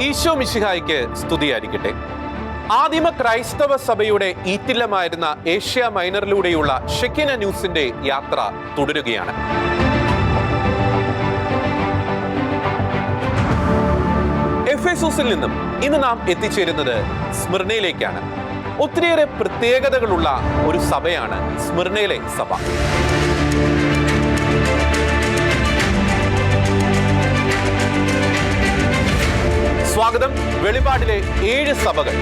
ഈശോ മിശിഹായ്ക്ക് സ്തുതിയായിരിക്കട്ടെ. ആദിമ ക്രൈസ്തവ സഭയുടെ ഈറ്റില്ലമായിരുന്ന ഏഷ്യ മൈനറിലൂടെയുള്ള ഷെക്കിന ന്യൂസിന്റെ യാത്ര തുടരുകയാണ്. എഫേസോസിൽ നിന്നും ഇന്ന് നാം എത്തിച്ചേരുന്നത് സ്മിർനയിലേക്കാണ്. ഒത്തിരിയേറെ പ്രത്യേകതകളുള്ള ഒരു സഭയാണ് സ്മിർനയിലെ സഭ. സ്വാഗതം. വെളിപാടിലെ 7 സഭകൾ,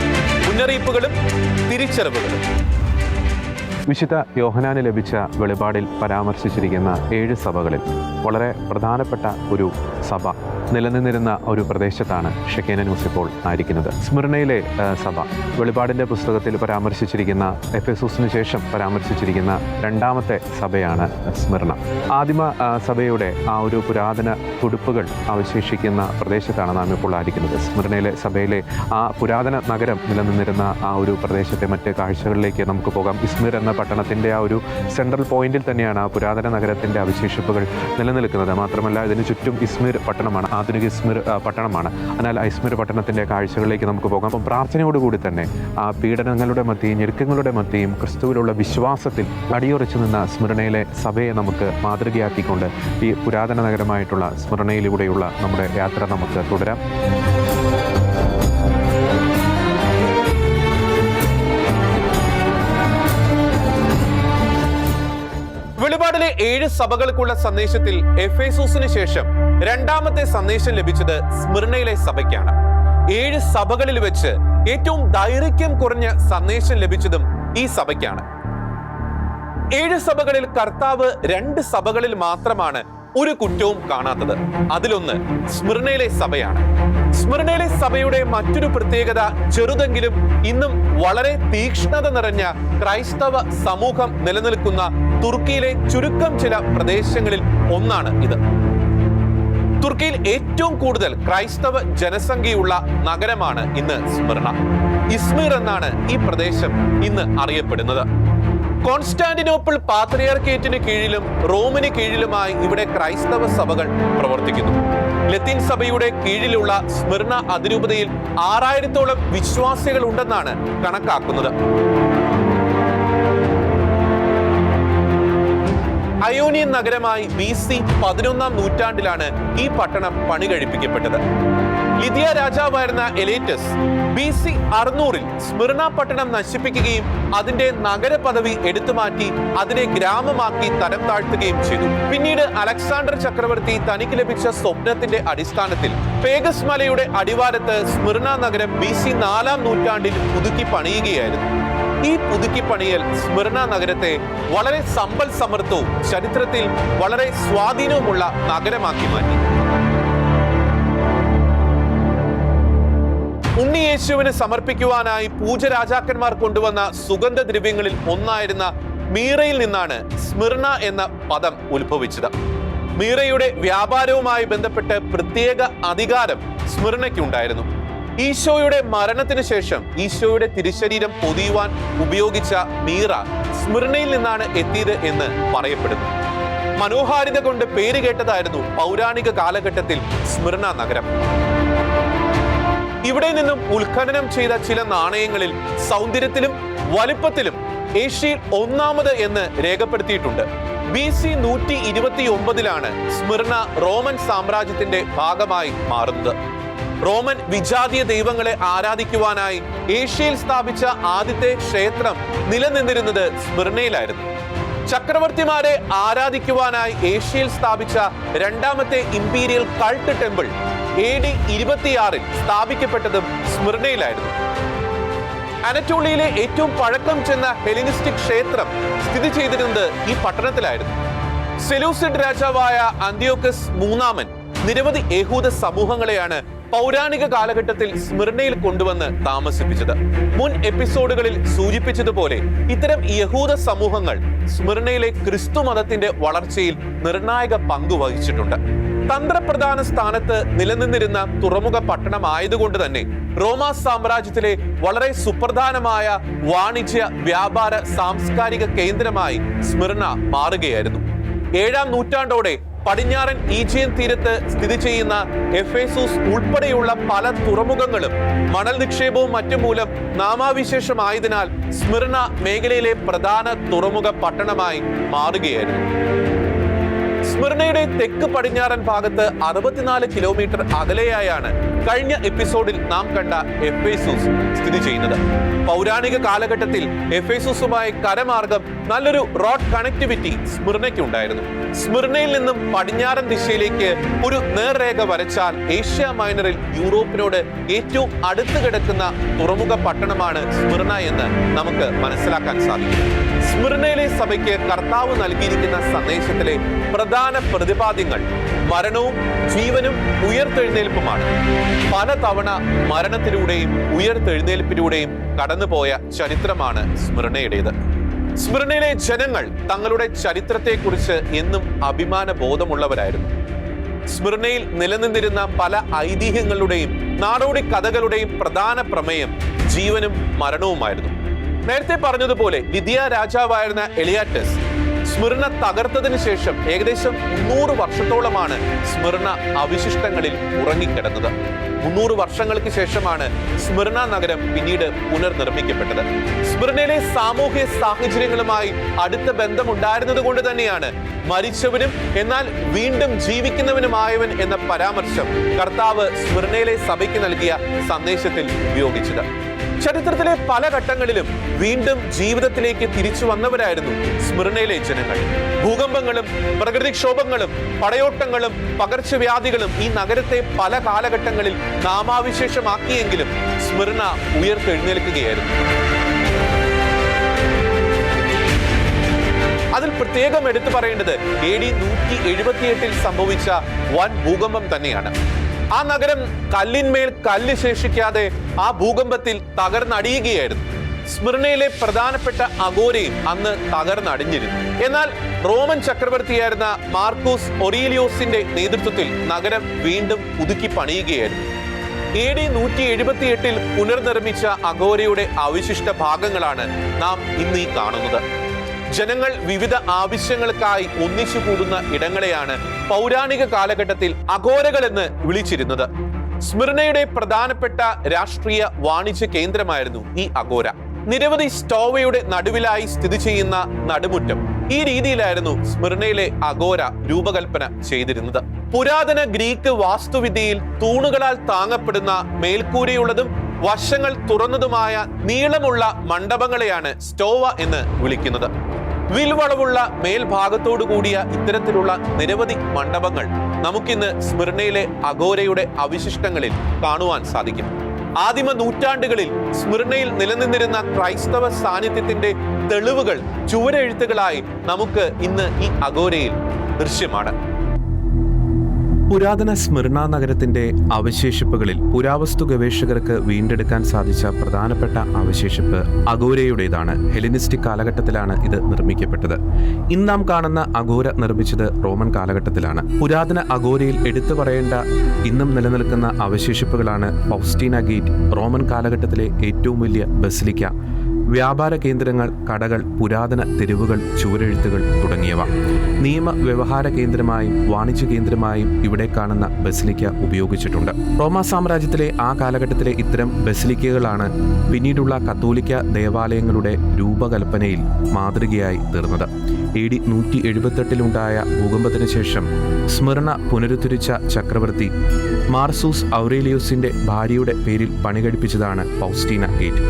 മുന്നറിയിപ്പുകളും തിരിച്ചറിവുകളും. വിശുദ്ധ യോഹന്നാന് ലഭിച്ച വെളിപാടിൽ പരാമർശിച്ചിരിക്കുന്ന 7 സഭകളിൽ വളരെ പ്രധാനപ്പെട്ട ഒരു സഭ നിലനിന്നിരുന്ന ഒരു പ്രദേശത്താണ് ഷെക്കിന ന്യൂസ് ഇപ്പോൾ ആയിരിക്കുന്നത്. സ്മിർനയിലെ സഭ വെളിപാടിൻ്റെ പുസ്തകത്തിൽ പരാമർശിച്ചിരിക്കുന്ന എഫേസോസിന് ശേഷം പരാമർശിച്ചിരിക്കുന്ന 2ാമത്തെ സഭയാണ് സ്മിർന. ആദിമ സഭയുടെ ആ ഒരു പുരാതന തുടുപ്പുകൾ അവശേഷിക്കുന്ന പ്രദേശത്താണ് നാം ഇപ്പോൾ ആയിരിക്കുന്നത്. സ്മിർനയിലെ സഭയിലെ ആ പുരാതന നഗരം നിലനിന്നിരുന്ന ആ ഒരു പ്രദേശത്തെ മറ്റ് കാഴ്ചകളിലേക്ക് നമുക്ക് പോകാം. ഇസ്മിർ എന്ന പട്ടണത്തിൻ്റെ ആ ഒരു സെൻട്രൽ പോയിന്റിൽ തന്നെയാണ് ആ പുരാതന നഗരത്തിൻ്റെ അവശേഷിപ്പുകൾ നിലനിൽക്കുന്നത്. മാത്രമല്ല ഇതിന് ചുറ്റും ഇസ്മിർ പട്ടണമാണ്, ആധുനിക ഇസ്മിർ പട്ടണമാണ്. എന്നാൽ ഇസ്മിർ പട്ടണത്തിൻ്റെ കാഴ്ചകളിലേക്ക് നമുക്ക് പോകാം. അപ്പം പ്രാർത്ഥനയോടുകൂടി തന്നെ ആ പീഡനങ്ങളുടെ മധ്യയും ഞെരുക്കങ്ങളുടെ മധ്യയും ക്രിസ്തുവിലുള്ള വിശ്വാസത്തിൽ അടിയുറച്ചു നിന്ന സ്മിർനയിലെ സഭയെ നമുക്ക് മാതൃകയാക്കിക്കൊണ്ട് ഈ പുരാതന നഗരമായിട്ടുള്ള സ്മിർനയിലൂടെയുള്ള നമ്മുടെ യാത്ര നമുക്ക് തുടരാം. വെളിപാടിലെ 7 സഭകൾക്കുള്ള സന്ദേശത്തിൽ എഫേസോസിന് ശേഷം 2ാമത്തെ സന്ദേശം ലഭിച്ചത് സ്മിർനയിലെ സഭയ്ക്കാണ്. 7 സഭകളിൽ വെച്ച് ഏറ്റവും ദൈർഘ്യം കുറഞ്ഞ സന്ദേശം ലഭിച്ചതും ഈ സഭയ്ക്കാണ്. 7 സഭകളിൽ കർത്താവ് 2 സഭകളിൽ മാത്രമാണ് ഒരു കുറ്റവും കാണാത്തത്. അതിലൊന്ന് സ്മിർനയിലെ സഭയാണ്. സ്മിർനയിലെ സഭയുടെ മറ്റൊരു പ്രത്യേകത ചെറുതെങ്കിലും ഇന്നും വളരെ തീക്ഷ്ണത നിറഞ്ഞ ക്രൈസ്തവ സമൂഹം നിലനിൽക്കുന്ന തുർക്കിയിലെ ചുരുക്കം ചില പ്രദേശങ്ങളിൽ ഒന്നാണ് ഇത്. തുർക്കിയിൽ ഏറ്റവും കൂടുതൽ ക്രൈസ്തവ ജനസംഖ്യയുള്ള നഗരമാണ് ഇന്ന് സ്മിർന. ഇസ്മിർ എന്നാണ് ഈ പ്രദേശം ഇന്ന് അറിയപ്പെടുന്നത്. കോൺസ്റ്റാന്റിനോപ്പിൾ പാത്രിയാർക്കേറ്റിന് കീഴിലും റോമിന് കീഴിലുമായി ഇവിടെ ക്രൈസ്തവ സഭകൾ പ്രവർത്തിക്കുന്നു. ലത്തീൻ സഭയുടെ കീഴിലുള്ള സ്മിർന അതിരൂപതയിൽ 6000-ഓളം വിശ്വാസികൾ ഉണ്ടെന്നാണ് കണക്കാക്കുന്നത്. അയോനിയൻ നഗരമായി BC 11-ാം നൂറ്റാണ്ടിലാണ് ഈ പട്ടണം പണി കഴിപ്പിക്കപ്പെട്ടത്. ലിദിയ രാജാവായിരുന്ന എലേറ്റസ് BC 600-ൽ സ്മിർന പട്ടണം നശിപ്പിക്കുകയും അതിന്റെ നഗരപദവി എടുത്തുമാറ്റി അതിനെ ഗ്രാമമാക്കി തരം താഴ്ത്തുകയും ചെയ്തു. പിന്നീട് അലക്സാണ്ടർ ചക്രവർത്തി തനിക്ക് ലഭിച്ച സ്വപ്നത്തിന്റെ അടിസ്ഥാനത്തിൽ പേഗസ് മലയുടെ അടിവാരത്ത് സ്മിർന നഗരം BC 4-ാം നൂറ്റാണ്ടിൽ പുതുക്കി പണിയുകയായിരുന്നു. ഈ പുതുക്കിപ്പണിയൽ സ്മിർന നഗരത്തെ വളരെ സമ്പൽ സമൃദ്ധവും ചരിത്രത്തിൽ വളരെ സ്വാധീനവുമുള്ള നഗരമാക്കി മാറ്റി. ഉണ്ണിയേശുവിന് സമർപ്പിക്കുവാനായി പൂജരാജാക്കന്മാർ കൊണ്ടുവന്ന സുഗന്ധദ്രവ്യങ്ങളിൽ ഒന്നായിരുന്ന മീറയിൽ നിന്നാണ് സ്മിർന എന്ന പദം ഉത്ഭവിച്ചത്. മീറയുടെ വ്യാപാരവുമായി ബന്ധപ്പെട്ട് പ്രത്യേക അധികാരം സ്മിർനയ്ക്കുണ്ടായിരുന്നു. ഈശോയുടെ മരണത്തിന് ശേഷം ഈശോയുടെ തിരുശരീരം പൊതിയുവാൻ ഉപയോഗിച്ച മീറ സ്മിർനയിൽ നിന്നാണ് എത്തിയത് എന്ന് പറയപ്പെടുന്നു. മനോഹാരിത കൊണ്ട് പേര് കേട്ടതായിരുന്നു പൗരാണിക കാലഘട്ടത്തിൽ സ്മിർന നഗരം. ഇവിടെ നിന്നും ഉത്ഖനനം ചെയ്ത ചില നാണയങ്ങളിൽ സൗന്ദര്യത്തിലും വലിപ്പത്തിലും ഏഷ്യയിൽ 1ാമത് എന്ന് രേഖപ്പെടുത്തിയിട്ടുണ്ട്. BC 129-ലാണ് സ്മിർന റോമൻ സാമ്രാജ്യത്തിന്റെ ഭാഗമായി മാറുന്നത്. റോമൻ വിജാതീയ ദൈവങ്ങളെ ആരാധിക്കുവാനായി ഏഷ്യയിൽ സ്ഥാപിച്ച ആദ്യത്തെ ക്ഷേത്രം നിലനിന്നിരുന്നത് സ്മിർനയിലായിരുന്നു. ചക്രവർത്തിമാരെ ആരാധിക്കുവാനായി ഏഷ്യയിൽ സ്ഥാപിച്ച 2ാമത്തെ ഇമ്പീരിയൽ കൾട്ട് ടെമ്പിൾ AD 26-ൽ സ്ഥാപിക്കപ്പെട്ടതും സ്മിർനയിലായിരുന്നു. അനറ്റോളിയയിലെ ഏറ്റവും പഴക്കം ചെന്ന ഹെലിനിസ്റ്റിക് ക്ഷേത്രം സ്ഥിതി ചെയ്തിരുന്നത് ഈ പട്ടണത്തിലായിരുന്നു. സെലൂസിഡ് രാജാവായ അന്ത്യോക്കസ് 3-ാമൻ നിരവധി യഹൂദ സമൂഹങ്ങളെയാണ് പൗരാണിക കാലഘട്ടത്തിൽ സ്മിർനയിൽ കൊണ്ടുവന്ന് താമസിപ്പിച്ചത്. മുൻ എപ്പിസോഡുകളിൽ സൂചിപ്പിച്ചതുപോലെ ഇത്തരം യഹൂദ സമൂഹങ്ങൾ സ്മിർനയിലെ ക്രിസ്തു മതത്തിന്റെ വളർച്ചയിൽ നിർണായക പങ്ക് വഹിച്ചിട്ടുണ്ട്. തന്ത്രപ്രധാന സ്ഥാനത്ത് നിലനിന്നിരുന്ന തുറമുഖ പട്ടണമായതുകൊണ്ട് തന്നെ റോമാ സാമ്രാജ്യത്തിലെ വളരെ സുപ്രധാനമായ വാണിജ്യ, വ്യാപാര, സാംസ്കാരിക കേന്ദ്രമായി സ്മിർന മാറുകയായിരുന്നു. 7-ാം നൂറ്റാണ്ടോടെ പടിഞ്ഞാറൻ ഈജിയൻ തീരത്ത് സ്ഥിതി ചെയ്യുന്ന എഫേസൂസ് ഉൾപ്പെടെയുള്ള പല തുറമുഖങ്ങളും മണൽ നിക്ഷേപവും മറ്റും മൂലം നാമാവിശേഷമായതിനാൽ സ്മിർന മേഖലയിലെ പ്രധാന തുറമുഖ പട്ടണമായി മാറുകയായിരുന്നു. സ്മിർനയുടെ തെക്ക് പടിഞ്ഞാറൻ ഭാഗത്ത് 64 കിലോമീറ്റർ അകലെയായാണ് കഴിഞ്ഞ എപ്പിസോഡിൽ നാം കണ്ട എഫേസൂസ് സ്ഥിതി ചെയ്യുന്നത്. പൗരാണിക കാലഘട്ടത്തിൽ എഫേസൂസുമായി കരമാർഗം നല്ലൊരു റോഡ് കണക്ടിവിറ്റി സ്മിർനയ്ക്ക് ഉണ്ടായിരുന്നു. സ്മിർനയിൽ നിന്നും പടിഞ്ഞാറൻ ദിശയിലേക്ക് ഒരു നേർരേഖ വരച്ചാൽ ഏഷ്യ മൈനറിൽ യൂറോപ്പിനോട് ഏറ്റവും അടുത്ത് കിടക്കുന്ന തുറമുഖ പട്ടണമാണ് സ്മിർന എന്ന് നമുക്ക് മനസ്സിലാക്കാൻ സാധിക്കും. സ്മിർനയിലെ സഭയ്ക്ക് കർത്താവ് നൽകിയിരിക്കുന്ന സന്ദേശത്തിലെ പ്രധാന പ്രതിപാദ്യങ്ങൾ മരണവും ജീവനും ഉയർത്തെഴുന്നേൽപ്പുമാണ്. പലതവണ മരണത്തിലൂടെയും ഉയർത്തെഴുന്നേൽപ്പിലൂടെയും കടന്നുപോയ ചരിത്രമാണ് സ്മിർനയുടേത്. സ്മിർനയിലെ ജനങ്ങൾ തങ്ങളുടെ ചരിത്രത്തെക്കുറിച്ച് എന്നും അഭിമാന ബോധമുള്ളവരായിരുന്നു. സ്മിർനയിൽ നിലനിന്നിരുന്ന പല ഐതിഹ്യങ്ങളുടെയും നാടോടി കഥകളുടെയും പ്രധാന പ്രമേയം ജീവനും മരണവുമായിരുന്നു. നേരത്തെ പറഞ്ഞതുപോലെ ലിദിയ രാജാവായിരുന്ന എലിയാറ്റസ് സ്മിർന തകർത്തതിനു ശേഷം ഏകദേശം 300 വർഷത്തോളമാണ് സ്മിർന അവശിഷ്ടങ്ങളിൽ ഉറങ്ങിക്കിടന്നത്. 300 വർഷങ്ങൾക്ക് ശേഷമാണ് സ്മിർന നഗരം പിന്നീട് പുനർനിർമ്മിക്കപ്പെട്ടത്. സ്മിർനയിലെ സാമൂഹ്യ സാഹചര്യങ്ങളുമായി അടുത്ത ബന്ധമുണ്ടായിരുന്നത് കൊണ്ട് തന്നെയാണ് മരിച്ചവനും എന്നാൽ വീണ്ടും ജീവിക്കുന്നവനുമായവൻ എന്ന പരാമർശം കർത്താവ് സ്മിർനയിലെ സഭയ്ക്ക് നൽകിയ സന്ദേശത്തിൽ ഉപയോഗിച്ചത്. ചരിത്രത്തിലെ പല ഘട്ടങ്ങളിലും വീണ്ടും ജീവിതത്തിലേക്ക് തിരിച്ചു വന്നവരായിരുന്നു സ്മിർനയിലെ ജനങ്ങൾ. ഭൂകമ്പങ്ങളും പ്രകൃതിക്ഷോഭങ്ങളും പടയോട്ടങ്ങളും പകർച്ചവ്യാധികളും ഈ നഗരത്തെ പല കാലഘട്ടങ്ങളിൽ നാമാവിശേഷമാക്കിയെങ്കിലും സ്മിർന ഉയർത്തെഴുന്നേൽക്കുകയായിരുന്നു. അതിൽ പ്രത്യേകം എടുത്തു പറയേണ്ടത് AD 178 സംഭവിച്ച വൻ ഭൂകമ്പം തന്നെയാണ്. ആ നഗരം കല്ലിന്മേൽ കല്ല് ശേഷിക്കാതെ ആ ഭൂകമ്പത്തിൽ തകർന്നടിയുകയായിരുന്നു. സ്മിർനയിലെ പ്രധാനപ്പെട്ട അഗോരയും അന്ന് തകർന്നടിഞ്ഞിരുന്നു. എന്നാൽ റോമൻ ചക്രവർത്തിയായിരുന്ന മാർക്കൂസ് ഒറീലിയോസിന്റെ നേതൃത്വത്തിൽ നഗരം വീണ്ടും പുതുക്കി പണിയുകയായിരുന്നു. AD 178 പുനർനിർമ്മിച്ച അഗോരയുടെ അവശിഷ്ട ഭാഗങ്ങളാണ് നാം ഇന്ന് ഈ കാണുന്നത്. ജനങ്ങൾ വിവിധ ആവശ്യങ്ങൾക്കായി ഒന്നിച്ചു കൂടുന്ന ഇടങ്ങളെയാണ് പൗരാണിക കാലഘട്ടത്തിൽ അഗോരകൾ എന്ന് വിളിച്ചിരുന്നത്. സ്മിർനയുടെ പ്രധാനപ്പെട്ട രാഷ്ട്രീയ വാണിജ്യ കേന്ദ്രമായിരുന്നു ഈ അഗോര. നിരവധി സ്റ്റോവയുടെ നടുവിലായി സ്ഥിതി ചെയ്യുന്ന നടുമുറ്റം. ഈ രീതിയിലായിരുന്നു സ്മിർനയിലെ അഗോര രൂപകൽപ്പന ചെയ്തിരുന്നത്. പുരാതന ഗ്രീക്ക് വാസ്തുവിദ്യയിൽ തൂണുകളാൽ താങ്ങപ്പെടുന്ന മേൽക്കൂരയുള്ളതും വശങ്ങൾ തുറന്നതുമായ നീളമുള്ള മണ്ഡപങ്ങളെയാണ് സ്റ്റോവ എന്ന് വിളിക്കുന്നത്. വിൽവളവുള്ള മേൽഭാഗത്തോടു കൂടിയ ഇത്തരത്തിലുള്ള നിരവധി മണ്ഡപങ്ങൾ നമുക്കിന്ന് സ്മിർനയിലെ അഗോരയുടെ അവശിഷ്ടങ്ങളിൽ കാണുവാൻ സാധിക്കും. ആദിമ നൂറ്റാണ്ടുകളിൽ സ്മിർനയിൽ നിലനിന്നിരുന്ന ക്രൈസ്തവ സാന്നിധ്യത്തിന്റെ തെളിവുകൾ ചുവരെഴുത്തുകളായി നമുക്ക് ഇന്ന് ഈ അഗോരയിൽ ദൃശ്യമാണ്. പുരാതന സ്മിർന നഗരത്തിന്റെ അവശേഷിപ്പുകളിൽ പുരാവസ്തു ഗവേഷകർക്ക് വീണ്ടെടുക്കാൻ സാധിച്ച പ്രധാനപ്പെട്ട അവശേഷിപ്പ് അഗോരയുടേതാണ്. ഹെലനിസ്റ്റിക് കാലഘട്ടത്തിലാണ് ഇത് നിർമ്മിക്കപ്പെട്ടത്. ഇന്ന് നാം കാണുന്ന അഗോര നിർമ്മിച്ചത് റോമൻ കാലഘട്ടത്തിലാണ്. പുരാതന അഗോരയിൽ എടുത്തു പറയേണ്ട ഇന്നും നിലനിൽക്കുന്ന അവശേഷിപ്പുകളാണ് ഫൗസ്റ്റീന ഗേറ്റ്, റോമൻ കാലഘട്ടത്തിലെ ഏറ്റവും വലിയ ബസിലിക്ക, വ്യാപാര കേന്ദ്രങ്ങൾ, കടകൾ, പുരാതന തെരുവുകൾ, ചുവരെഴുത്തുകൾ തുടങ്ങിയവ. നിയമ വ്യവഹാര കേന്ദ്രമായും വാണിജ്യ കേന്ദ്രമായും ഇവിടെ കാണുന്ന ബസിലിക്ക ഉപയോഗിച്ചിട്ടുണ്ട്. റോമാ സാമ്രാജ്യത്തിലെ ആ കാലഘട്ടത്തിലെ ഇത്തരം ബസിലിക്കകളാണ് പിന്നീടുള്ള കത്തോലിക്ക ദേവാലയങ്ങളുടെ രൂപകൽപ്പനയിൽ മാതൃകയായി തീർന്നത്. AD 178 ഭൂകമ്പത്തിന് ശേഷം സ്മിർന പുനരുദ്ധരിച്ച ചക്രവർത്തി മാർസൂസ് ഔറേലിയോസിന്റെ ഭാര്യയുടെ പേരിൽ പണികഴിപ്പിച്ചതാണ് ഫൗസ്റ്റീന ഗേറ്റ്.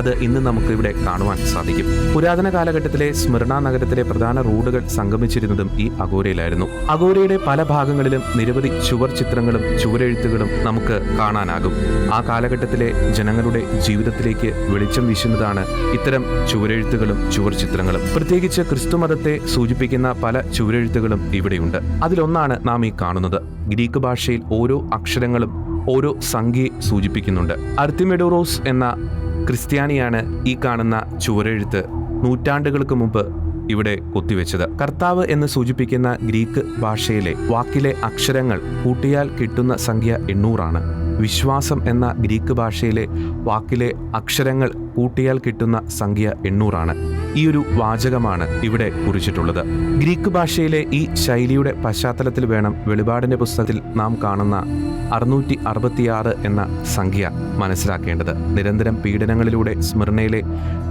അത് ഇന്ന് നമുക്ക് ഇവിടെ കാണുവാൻ സാധിക്കും. പുരാതന കാലഘട്ടത്തിലെ സ്മിർന നഗരത്തിലെ പ്രധാന റോഡുകൾ സംഗമിച്ചിരുന്നതും ഈ അഗോരയിലായിരുന്നു. അഗോരയുടെ പല ഭാഗങ്ങളിലും നിരവധി ചുവർ ചിത്രങ്ങളും ചുവരെഴുത്തുകളും നമുക്ക് കാണാനാകും. ആ കാലഘട്ടത്തിലെ ജനങ്ങളുടെ ജീവിതത്തിലേക്ക് വെളിച്ചം വീശുന്നതാണ് ഇത്തരം ചുവരെഴുത്തുകളും ചുവർ ചിത്രങ്ങളും. പ്രത്യേകിച്ച് ക്രിസ്തുമതത്തെ സൂചിപ്പിക്കുന്ന പല ചുവരെഴുത്തുകളും ഇവിടെയുണ്ട്. അതിലൊന്നാണ് നാം ഈ കാണുന്നത്. ഗ്രീക്ക് ഭാഷയിൽ ഓരോ അക്ഷരങ്ങളും ഓരോ സംഖ്യയെ സൂചിപ്പിക്കുന്നുണ്ട്. അർത്തിമെഡോറോസ് എന്ന ക്രിസ്ത്യാനിയാണ് ഈ കാണുന്ന ചുവരെഴുത്ത് നൂറ്റാണ്ടുകൾക്ക് മുമ്പ് ഇവിടെ കൊത്തിവെച്ചത്. കർത്താവ് എന്ന് സൂചിപ്പിക്കുന്ന ഗ്രീക്ക് ഭാഷയിലെ വാക്കിലെ അക്ഷരങ്ങൾ കൂട്ടിയാൽ കിട്ടുന്ന സംഖ്യ 800 ആണ്. വിശ്വാസം എന്ന ഗ്രീക്ക് ഭാഷയിലെ വാക്കിലെ അക്ഷരങ്ങൾ കൂട്ടിയാൽ കിട്ടുന്ന സംഖ്യ 800 ഈ ഒരു വാചകമാണ് ഇവിടെ കുറിച്ചിട്ടുള്ളത്. ഗ്രീക്ക് ഭാഷയിലെ ഈ ശൈലിയുടെ പശ്ചാത്തലത്തിൽ വേണം വെളിപാടിൻ്റെ പുസ്തകത്തിൽ നാം കാണുന്ന 666 എന്ന സംഖ്യ മനസ്സിലാക്കേണ്ടത്. നിരന്തരം പീഡനങ്ങളിലൂടെ സ്മിർനയിലെ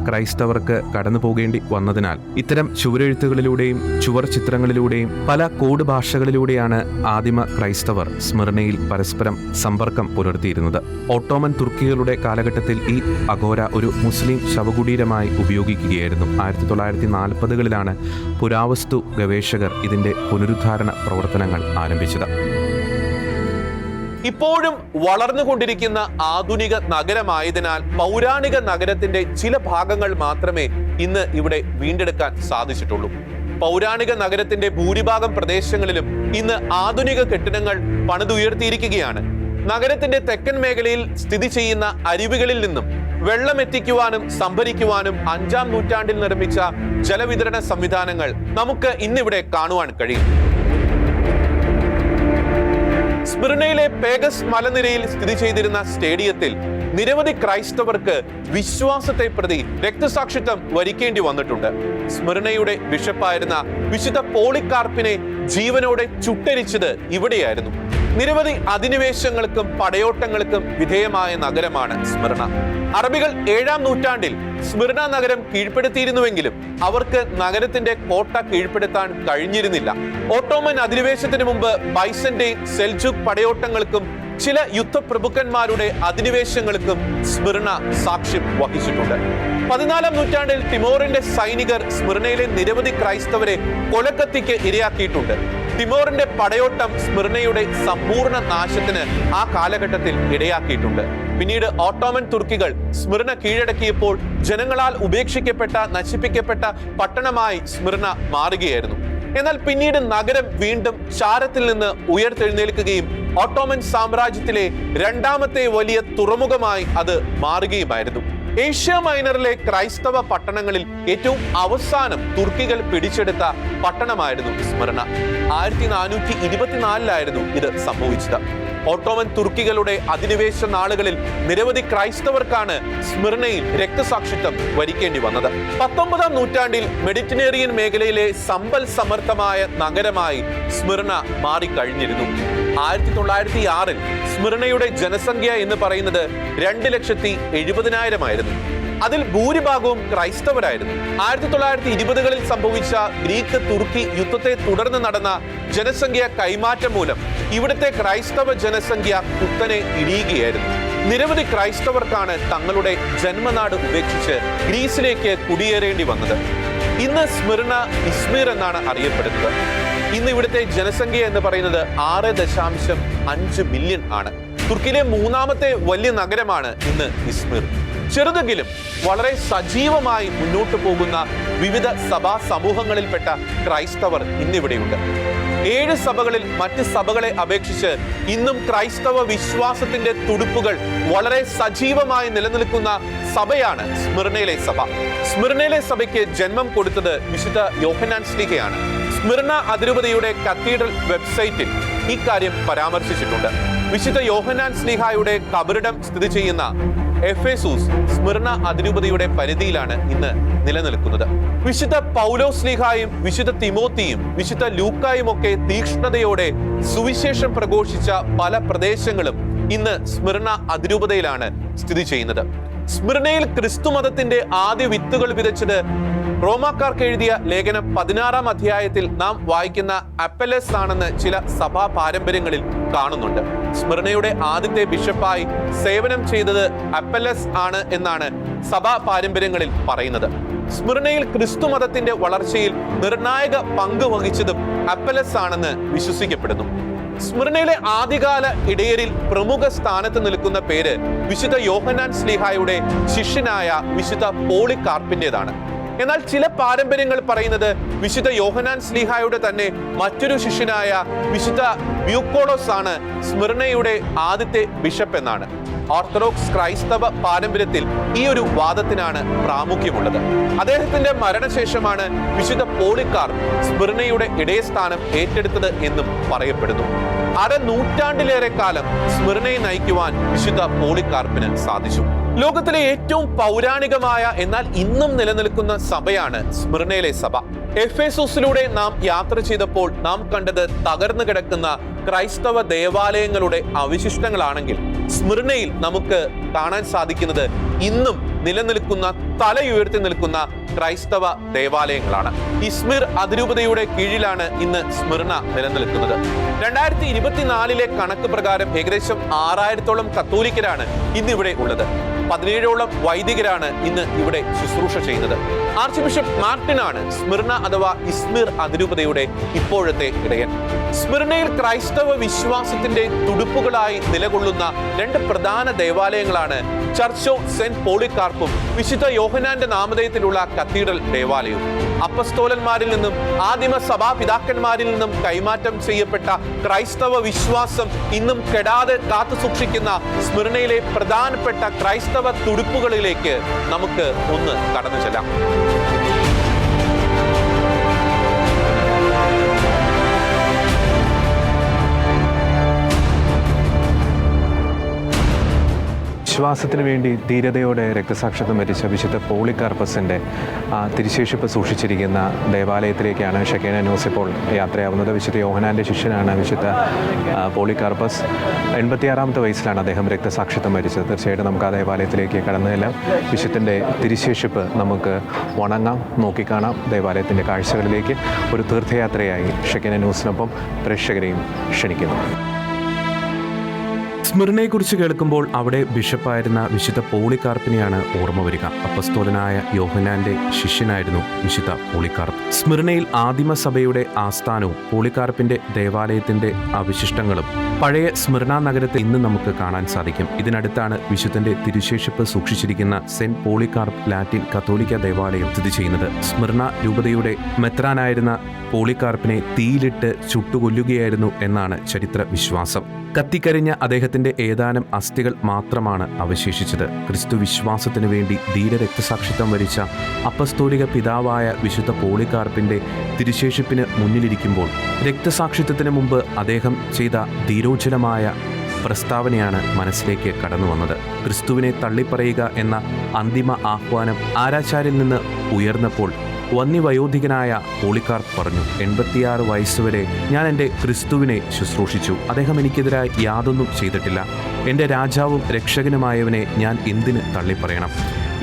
ക്രൈസ്തവർക്ക് കടന്നു പോകേണ്ടി വന്നതിനാൽ ഇത്തരം ചുവരെഴുത്തുകളിലൂടെയും ചുവർ ചിത്രങ്ങളിലൂടെയും പല കോഡ് ഭാഷകളിലൂടെയാണ് ആദിമ ക്രൈസ്തവർ സ്മിർനയിൽ പരസ്പരം സമ്പർക്കം പുലർത്തിയിരുന്നത്. ഓട്ടോമൻ തുർക്കികളുടെ കാലഘട്ടത്തിൽ ഈ അഗോര ഒരു മുസ്ലിം ശവകുടീരമായി ഉപയോഗിക്കുകയായിരുന്നു. 1940കളിലാണ് പുരാവസ്തു ഗവേഷകർ ഇതിന്റെ പുനരുദ്ധാരണ പ്രവർത്തനങ്ങൾ ആരംഭിച്ചത്. ഇപ്പോഴും വളർന്നുകൊണ്ടിരിക്കുന്ന ആധുനിക നഗരമായതിനാൽ പൗരാണിക നഗരത്തിന്റെ ചില ഭാഗങ്ങൾ മാത്രമേ ഇന്ന് ഇവിടെ വീണ്ടെടുക്കാൻ സാധിച്ചിട്ടുള്ളൂ. പൗരാണിക നഗരത്തിന്റെ ഭൂരിഭാഗം പ്രദേശങ്ങളിലും ഇന്ന് ആധുനിക കെട്ടിടങ്ങൾ പണിതുയർത്തിയിരിക്കുകയാണ്. നഗരത്തിന്റെ തെക്കൻ മേഖലയിൽ സ്ഥിതി ചെയ്യുന്ന അരുവികളിൽ നിന്നും വെള്ളം എത്തിക്കുവാനും സംഭരിക്കുവാനും 5-ാം നൂറ്റാണ്ടിൽ നിർമ്മിച്ച ജലവിതരണ സംവിധാനങ്ങൾ നമുക്ക് ഇന്നിവിടെ കാണുവാൻ കഴിയും. സ്മിർനയിലെ പേഗസ് മലനിരയിൽ സ്ഥിതി ചെയ്തിരുന്ന സ്റ്റേഡിയത്തിൽ നിരവധി ക്രൈസ്തവർക്ക് വിശ്വാസത്തെ പ്രതി രക്തസാക്ഷിത്വം വരിക്കേണ്ടി വന്നിട്ടുണ്ട്. സ്മിർനയുടെ ബിഷപ്പായിരുന്ന വിശുദ്ധ പോളികാർപ്പിനെ ജീവനോടെ ചുട്ടരിച്ചത് ഇവിടെയായിരുന്നു. നിരവധി അധിനിവേശങ്ങൾക്കും പടയോട്ടങ്ങൾക്കും വിധേയമായ നഗരമാണ് സ്മിർന. അറബികൾ 7-ാം നൂറ്റാണ്ടിൽ സ്മിർന നഗരം കീഴ്പ്പെടുത്തിയിരുന്നുവെങ്കിലും അവർക്ക് നഗരത്തിന്റെ കോട്ട കീഴ്പ്പെടുത്താൻ കഴിഞ്ഞിരുന്നില്ല. ഓട്ടോമൻ അധിനിവേശത്തിന് മുമ്പ് ബൈസന്റൈൻ, സെൽജുക് പടയോട്ടങ്ങൾക്കും ചില യുദ്ധപ്രഭുക്കന്മാരുടെ അധിനിവേശങ്ങൾക്കും സ്മിർന സാക്ഷ്യം വഹിച്ചിട്ടുണ്ട്. 14-ാം നൂറ്റാണ്ടിൽ തിമോറിന്റെ സൈനികർ സ്മിർനയിലെ നിരവധി ക്രൈസ്തവരെ കൊലക്കത്തിക്ക് ഇരയാക്കിയിട്ടുണ്ട്. തിമോറിന്റെ പടയോട്ടം സ്മിർനയുടെ സമ്പൂർണ്ണ നാശത്തിന് ആ കാലഘട്ടത്തിൽ ഇടയാക്കിയിട്ടുണ്ട്. പിന്നീട് ഓട്ടോമൻ തുർക്കികൾ സ്മിർന കീഴടക്കിയപ്പോൾ ജനങ്ങളാൽ ഉപേക്ഷിക്കപ്പെട്ട, നശിപ്പിക്കപ്പെട്ട പട്ടണമായി സ്മിർന മാറുകയായിരുന്നു. എന്നാൽ പിന്നീട് നഗരം വീണ്ടും ചാരത്തിൽ നിന്ന് ഉയർത്തെഴുന്നേൽക്കുകയും ഓട്ടോമൻ സാമ്രാജ്യത്തിലെ 2ാമത്തെ വലിയ തുറമുഖമായി അത് മാറുകയുമായിരുന്നു. ഏഷ്യ മൈനറിലെ ക്രൈസ്തവ പട്ടണങ്ങളിൽ ഏറ്റവും അവസാനം തുർക്കികൾ പിടിച്ചെടുത്ത പട്ടണമായിരുന്നു സ്മിർന. 1424-ലായിരുന്നു ഇത് സംഭവിച്ചത്. ഓട്ടോമൻ തുർക്കികളുടെ അധിനിവേശ നാളുകളിൽ നിരവധി ക്രൈസ്തവർക്കാണ് സ്മിർനയിൽ രക്തസാക്ഷിത്വം വരിക്കേണ്ടി വന്നത്. 19-ാം നൂറ്റാണ്ടിൽ മെഡിറ്ററേനിയൻ മേഖലയിലെ സമ്പൽ സമർത്ഥമായ നഗരമായി സ്മിർന മാറിക്കഴിഞ്ഞിരുന്നു. 1906-ൽ സ്മിർനയുടെ ജനസംഖ്യ എന്ന് പറയുന്നത് 2,70,000 ആയിരുന്നു. അതിൽ ഭൂരിഭാഗവും ക്രൈസ്തവരായിരുന്നു. 1920കളിൽ സംഭവിച്ച ഗ്രീക്ക് തുർക്കി യുദ്ധത്തെ തുടർന്ന് നടന്ന ജനസംഖ്യ കൈമാറ്റം മൂലം ഇവിടുത്തെ ക്രൈസ്തവ ജനസംഖ്യ കുത്തനെ ഇടിയുകയായിരുന്നു. നിരവധി ക്രൈസ്തവർക്കാണ് തങ്ങളുടെ ജന്മനാട് ഉപേക്ഷിച്ച് ഗ്രീസിലേക്ക് കുടിയേറേണ്ടി വന്നത്. ഇന്ന് സ്മിർന ഇസ്മീർ എന്നാണ് അറിയപ്പെടുന്നത്. ഇന്ന് ഇവിടുത്തെ ജനസംഖ്യ എന്ന് പറയുന്നത് 6.5 മില്യൺ ആണ്. തുർക്കിയിലെ 3ാമത്തെ വലിയ നഗരമാണ് ഇന്ന് ഇസ്മീർ. ചെറുതെങ്കിലും വളരെ സജീവമായി മുന്നോട്ട് പോകുന്ന വിവിധ സഭാ സമൂഹങ്ങളിൽപ്പെട്ട ക്രൈസ്തവർ ഇന്നിവിടെയുണ്ട്. 7 സഭകളിൽ മറ്റ് സഭകളെ അപേക്ഷിച്ച് ഇന്നും ക്രൈസ്തവ വിശ്വാസത്തിന്റെ തുടിപ്പുകൾ വളരെ സജീവമായി നിലനിൽക്കുന്ന സഭയാണ് സ്മിർനയിലെ സഭ. സ്മിർനയിലെ സഭയ്ക്ക് ജന്മം കൊടുത്തത് വിശുദ്ധ യോഹന്നാൻ ശ്ലീഹയാണ്. സ്മിർന അതിരൂപതയുടെ കത്തീഡ്രൽ വെബ്സൈറ്റിൽ ഇക്കാര്യം പരാമർശിച്ചിട്ടുണ്ട്. വിശുദ്ധ യോഹന്നാൻ ശ്ലീഹായുടെ കബറിടം സ്ഥിതി ചെയ്യുന്ന എഫേസൂസ് സ്മിർന അതിരൂപതയുടെ പരിധിയിലാണ് ഇന്ന് നിലനിൽക്കുന്നത്. വിശുദ്ധ പൗലോസ് ശ്ലീഹായും വിശുദ്ധ തിമോത്തിയും വിശുദ്ധ ലൂക്കായും ഒക്കെ തീക്ഷ്ണതയോടെ സുവിശേഷം പ്രഘോഷിച്ച പല പ്രദേശങ്ങളും ഇന്ന് സ്മിർന അതിരൂപതയിലാണ് സ്ഥിതി ചെയ്യുന്നത്. സ്മിർനയിൽ ക്രിസ്തു മതത്തിന്റെ ആദ്യ വിത്തുകൾ വിതച്ചത് റോമാക്കാർക്ക് എഴുതിയ ലേഖനം 16-ാം അധ്യായത്തിൽ നാം വായിക്കുന്ന അപ്പല്ലസ് ആണെന്ന് ചില സഭാ പാരമ്പര്യങ്ങളിൽ കാണുന്നുണ്ട്. സ്മിർനയുടെ ആദ്യത്തെ ബിഷപ്പായി സേവനം ചെയ്തത് അപ്പല്ലസ് ആണ് എന്നാണ് സഭാ പാരമ്പര്യങ്ങളിൽ പറയുന്നത്. സ്മിർനയിൽ ക്രിസ്തു മതത്തിന്റെ വളർച്ചയിൽ നിർണായക പങ്ക് വഹിച്ചതും അപ്പല്ലസ് ആണെന്ന് വിശ്വസിക്കപ്പെടുന്നു. സ്മിർനയിലെ ആദ്യകാല ഇടയരിൽ പ്രമുഖ സ്ഥാനത്ത് നിൽക്കുന്ന പേര് വിശുദ്ധ യോഹന്നാൻ ശ്ലീഹായുടെ ശിഷ്യനായ വിശുദ്ധ പോളികാർപ്പിന്റേതാണ്. എന്നാൽ ചില പാരമ്പര്യങ്ങൾ പറയുന്നത് വിശുദ്ധ യോഹന്നാൻ ശ്ലീഹായുടെ തന്നെ മറ്റൊരു ശിഷ്യനായ വിശുദ്ധ ബ്യൂക്കോളോസ് ആണ് സ്മിർനയുടെ ആദ്യത്തെ ബിഷപ്പ് എന്നാണ്. ഓർത്തഡോക്സ് ക്രൈസ്തവ പാരമ്പര്യത്തിൽ ഈ ഒരു വാദത്തിനാണ് പ്രാമുഖ്യമുള്ളത്. അദ്ദേഹത്തിന്റെ മരണശേഷമാണ് വിശുദ്ധ പോളികാർപ്പ് സ്മിർനയുടെ ഇടയസ്ഥാനം ഏറ്റെടുത്തത് എന്നും പറയപ്പെടുന്നു. നൂറ്റാണ്ടിലേറെ കാലം സ്മിർനയെ നയിക്കുവാൻ വിശുദ്ധ പോളികാർപ്പിന് സാധിച്ചു. ലോകത്തിലെ ഏറ്റവും പൗരാണികമായ എന്നാൽ ഇന്നും നിലനിൽക്കുന്ന സഭയാണ് സ്മിർനയിലെ സഭ. എഫേസോസിലൂടെ നാം യാത്ര ചെയ്തപ്പോൾ നാം കണ്ടത് തകർന്നു കിടക്കുന്ന ക്രൈസ്തവ ദേവാലയങ്ങളുടെ അവശിഷ്ടങ്ങളാണെങ്കിൽ സ്മിർനയിൽ നമുക്ക് കാണാൻ സാധിക്കുന്നത് ഇന്നും നിലനിൽക്കുന്ന തലയുയർത്തി നിൽക്കുന്ന ക്രൈസ്തവ ദേവാലയങ്ങളാണ്. ഇസ്മിർ അതിരൂപതയുടെ കീഴിലാണ് ഇന്ന് സ്മിർന നിലനിൽക്കുന്നത്. 2024 കണക്ക് പ്രകാരം ഏകദേശം 6000-ഓളം കത്തോലിക്കരാണ് ഇന്നിവിടെ ഉള്ളത്. 17ഓളം വൈദികരാണ് ഇന്ന് ഇവിടെ ശുശ്രൂഷ ചെയ്യുന്നത്. ആർച്ച് ബിഷപ്പ് മാർട്ടിനാണ് സ്മിർന അഥവാ ഇസ്മിർ അതിരൂപതയുടെ ഇപ്പോഴത്തെ ഇടയൻ. സ്മിർനയിൽ ക്രൈസ്തവ വിശ്വാസത്തിന്റെ തുടുപ്പുകളായി നിലകൊള്ളുന്ന 2 പ്രധാന ദേവാലയങ്ങളാണ് ചർച്ച് ഓഫ് സെന്റ് പോളികാർപ്പും വിശുദ്ധ യോഹന്നാന്റെ നാമധേയത്തിലുള്ള കത്തീഡ്രൽ ദേവാലയവും. അപ്പസ്തോലന്മാരിൽ നിന്നും ആദിമ സഭാപിതാക്കന്മാരിൽ നിന്നും കൈമാറ്റം ചെയ്യപ്പെട്ട ക്രൈസ്തവ വിശ്വാസം ഇന്നും കെടാതെ കാത്തു സൂക്ഷിക്കുന്ന സ്മിർനയിലെ പ്രധാനപ്പെട്ട ക്രൈസ്തവ തുടുപ്പുകളിലേക്ക് നമുക്ക് ഒന്ന് കടന്നു ചെല്ലാം. വിശ്വാസത്തിന് വേണ്ടി ധീരതയോടെ രക്തസാക്ഷിത്വം വരിച്ച വിശുദ്ധ പോളികാർപ്പസിൻ്റെ തിരുശേഷിപ്പ് സൂക്ഷിച്ചിരിക്കുന്ന ദേവാലയത്തിലേക്കാണ് ഷെക്കേന ന്യൂസ് ഇപ്പോൾ യാത്രയാവുന്നത്. വിശുദ്ധ യോഹന്നാൻ്റെ ശിഷ്യനാണ് വിശുദ്ധ പോളികാർപ്പസ്. 86-ാമത്തെ വയസ്സിലാണ് അദ്ദേഹം രക്തസാക്ഷിത്വം വരിച്ചത്. തീർച്ചയായിട്ടും നമുക്ക് ആ ദേവാലയത്തിലേക്ക് കടന്നതെല്ലാം വിശുദ്ധൻ്റെ തിരുശേഷിപ്പ് നമുക്ക് വണങ്ങാം, നോക്കിക്കാണാം. ദേവാലയത്തിൻ്റെ കാഴ്ചകളിലേക്ക് ഒരു തീർത്ഥയാത്രയായി ഷെക്കേന ന്യൂസിനൊപ്പം പ്രേക്ഷകരെയും ക്ഷണിക്കുന്നു. സ്മിർനയെക്കുറിച്ച് കേൾക്കുമ്പോൾ അവിടെ ബിഷപ്പായിരുന്ന വിശുദ്ധ പോളികാർപ്പിനെയാണ് ഓർമ്മ വരിക. അപ്പസ്തോലനായ യോഹന്നാന്റെ ശിഷ്യനായിരുന്നു വിശുദ്ധ പോളികാർപ്പ്. സ്മിർനയിൽ ആദിമസഭയുടെ ആസ്ഥാനവും പോളികാർപ്പിന്റെ ദേവാലയത്തിന്റെ അവശിഷ്ടങ്ങളും പഴയ സ്മിർന നഗരത്തിൽ ഇന്ന് നമുക്ക് കാണാൻ സാധിക്കും. ഇതിനടുത്താണ് വിശുദ്ധന്റെ തിരുശേഷിപ്പ് സൂക്ഷിച്ചിരിക്കുന്ന സെന്റ് പോളികാർപ്പ് ലാറ്റിൻ കത്തോലിക്ക ദേവാലയം സ്ഥിതി ചെയ്യുന്നത്. സ്മിർന രൂപതയുടെ മെത്രാനായിരുന്ന പോളികാർപ്പിനെ തീയിലിട്ട് ചുട്ടുകൊല്ലുകയായിരുന്നു എന്നാണ് ചരിത്ര വിശ്വാസം. കത്തിക്കരിഞ്ഞ അദ്ദേഹത്തിന്റെ ഏതാനും അസ്ഥികൾ മാത്രമാണ് അവശേഷിച്ചത്. ക്രിസ്തു വിശ്വാസത്തിനു വേണ്ടി ധീര രക്തസാക്ഷിത്വം വരിച്ച അപ്പസ്തോലിക പിതാവായ വിശുദ്ധ പോളികാർപ്പിന്റെ തിരുശേഷിപ്പിന് മുന്നിലിരിക്കുമ്പോൾ രക്തസാക്ഷിത്വത്തിന് മുമ്പ് അദ്ദേഹം ചെയ്ത ധീരോജ്വലമായ പ്രസ്താവനയാണ് മനസ്സിലേക്ക് കടന്നു വന്നത്. ക്രിസ്തുവിനെ തള്ളിപ്പറയുക എന്ന അന്തിമ ആഹ്വാനം ആരാച്ചാരിൽ നിന്ന് ഉയർന്നപ്പോൾ വന്യവയോധികനായ പോളികാർപ്പ് പറഞ്ഞു, 86 വയസ്സുവരെ ഞാൻ എൻ്റെ ക്രിസ്തുവിനെ ശുശ്രൂഷിച്ചു. അദ്ദേഹം എനിക്കെതിരായി യാതൊന്നും ചെയ്തിട്ടില്ല. എൻ്റെ രാജാവും രക്ഷകനുമായവനെ ഞാൻ എന്തിന് തള്ളിപ്പറയണം?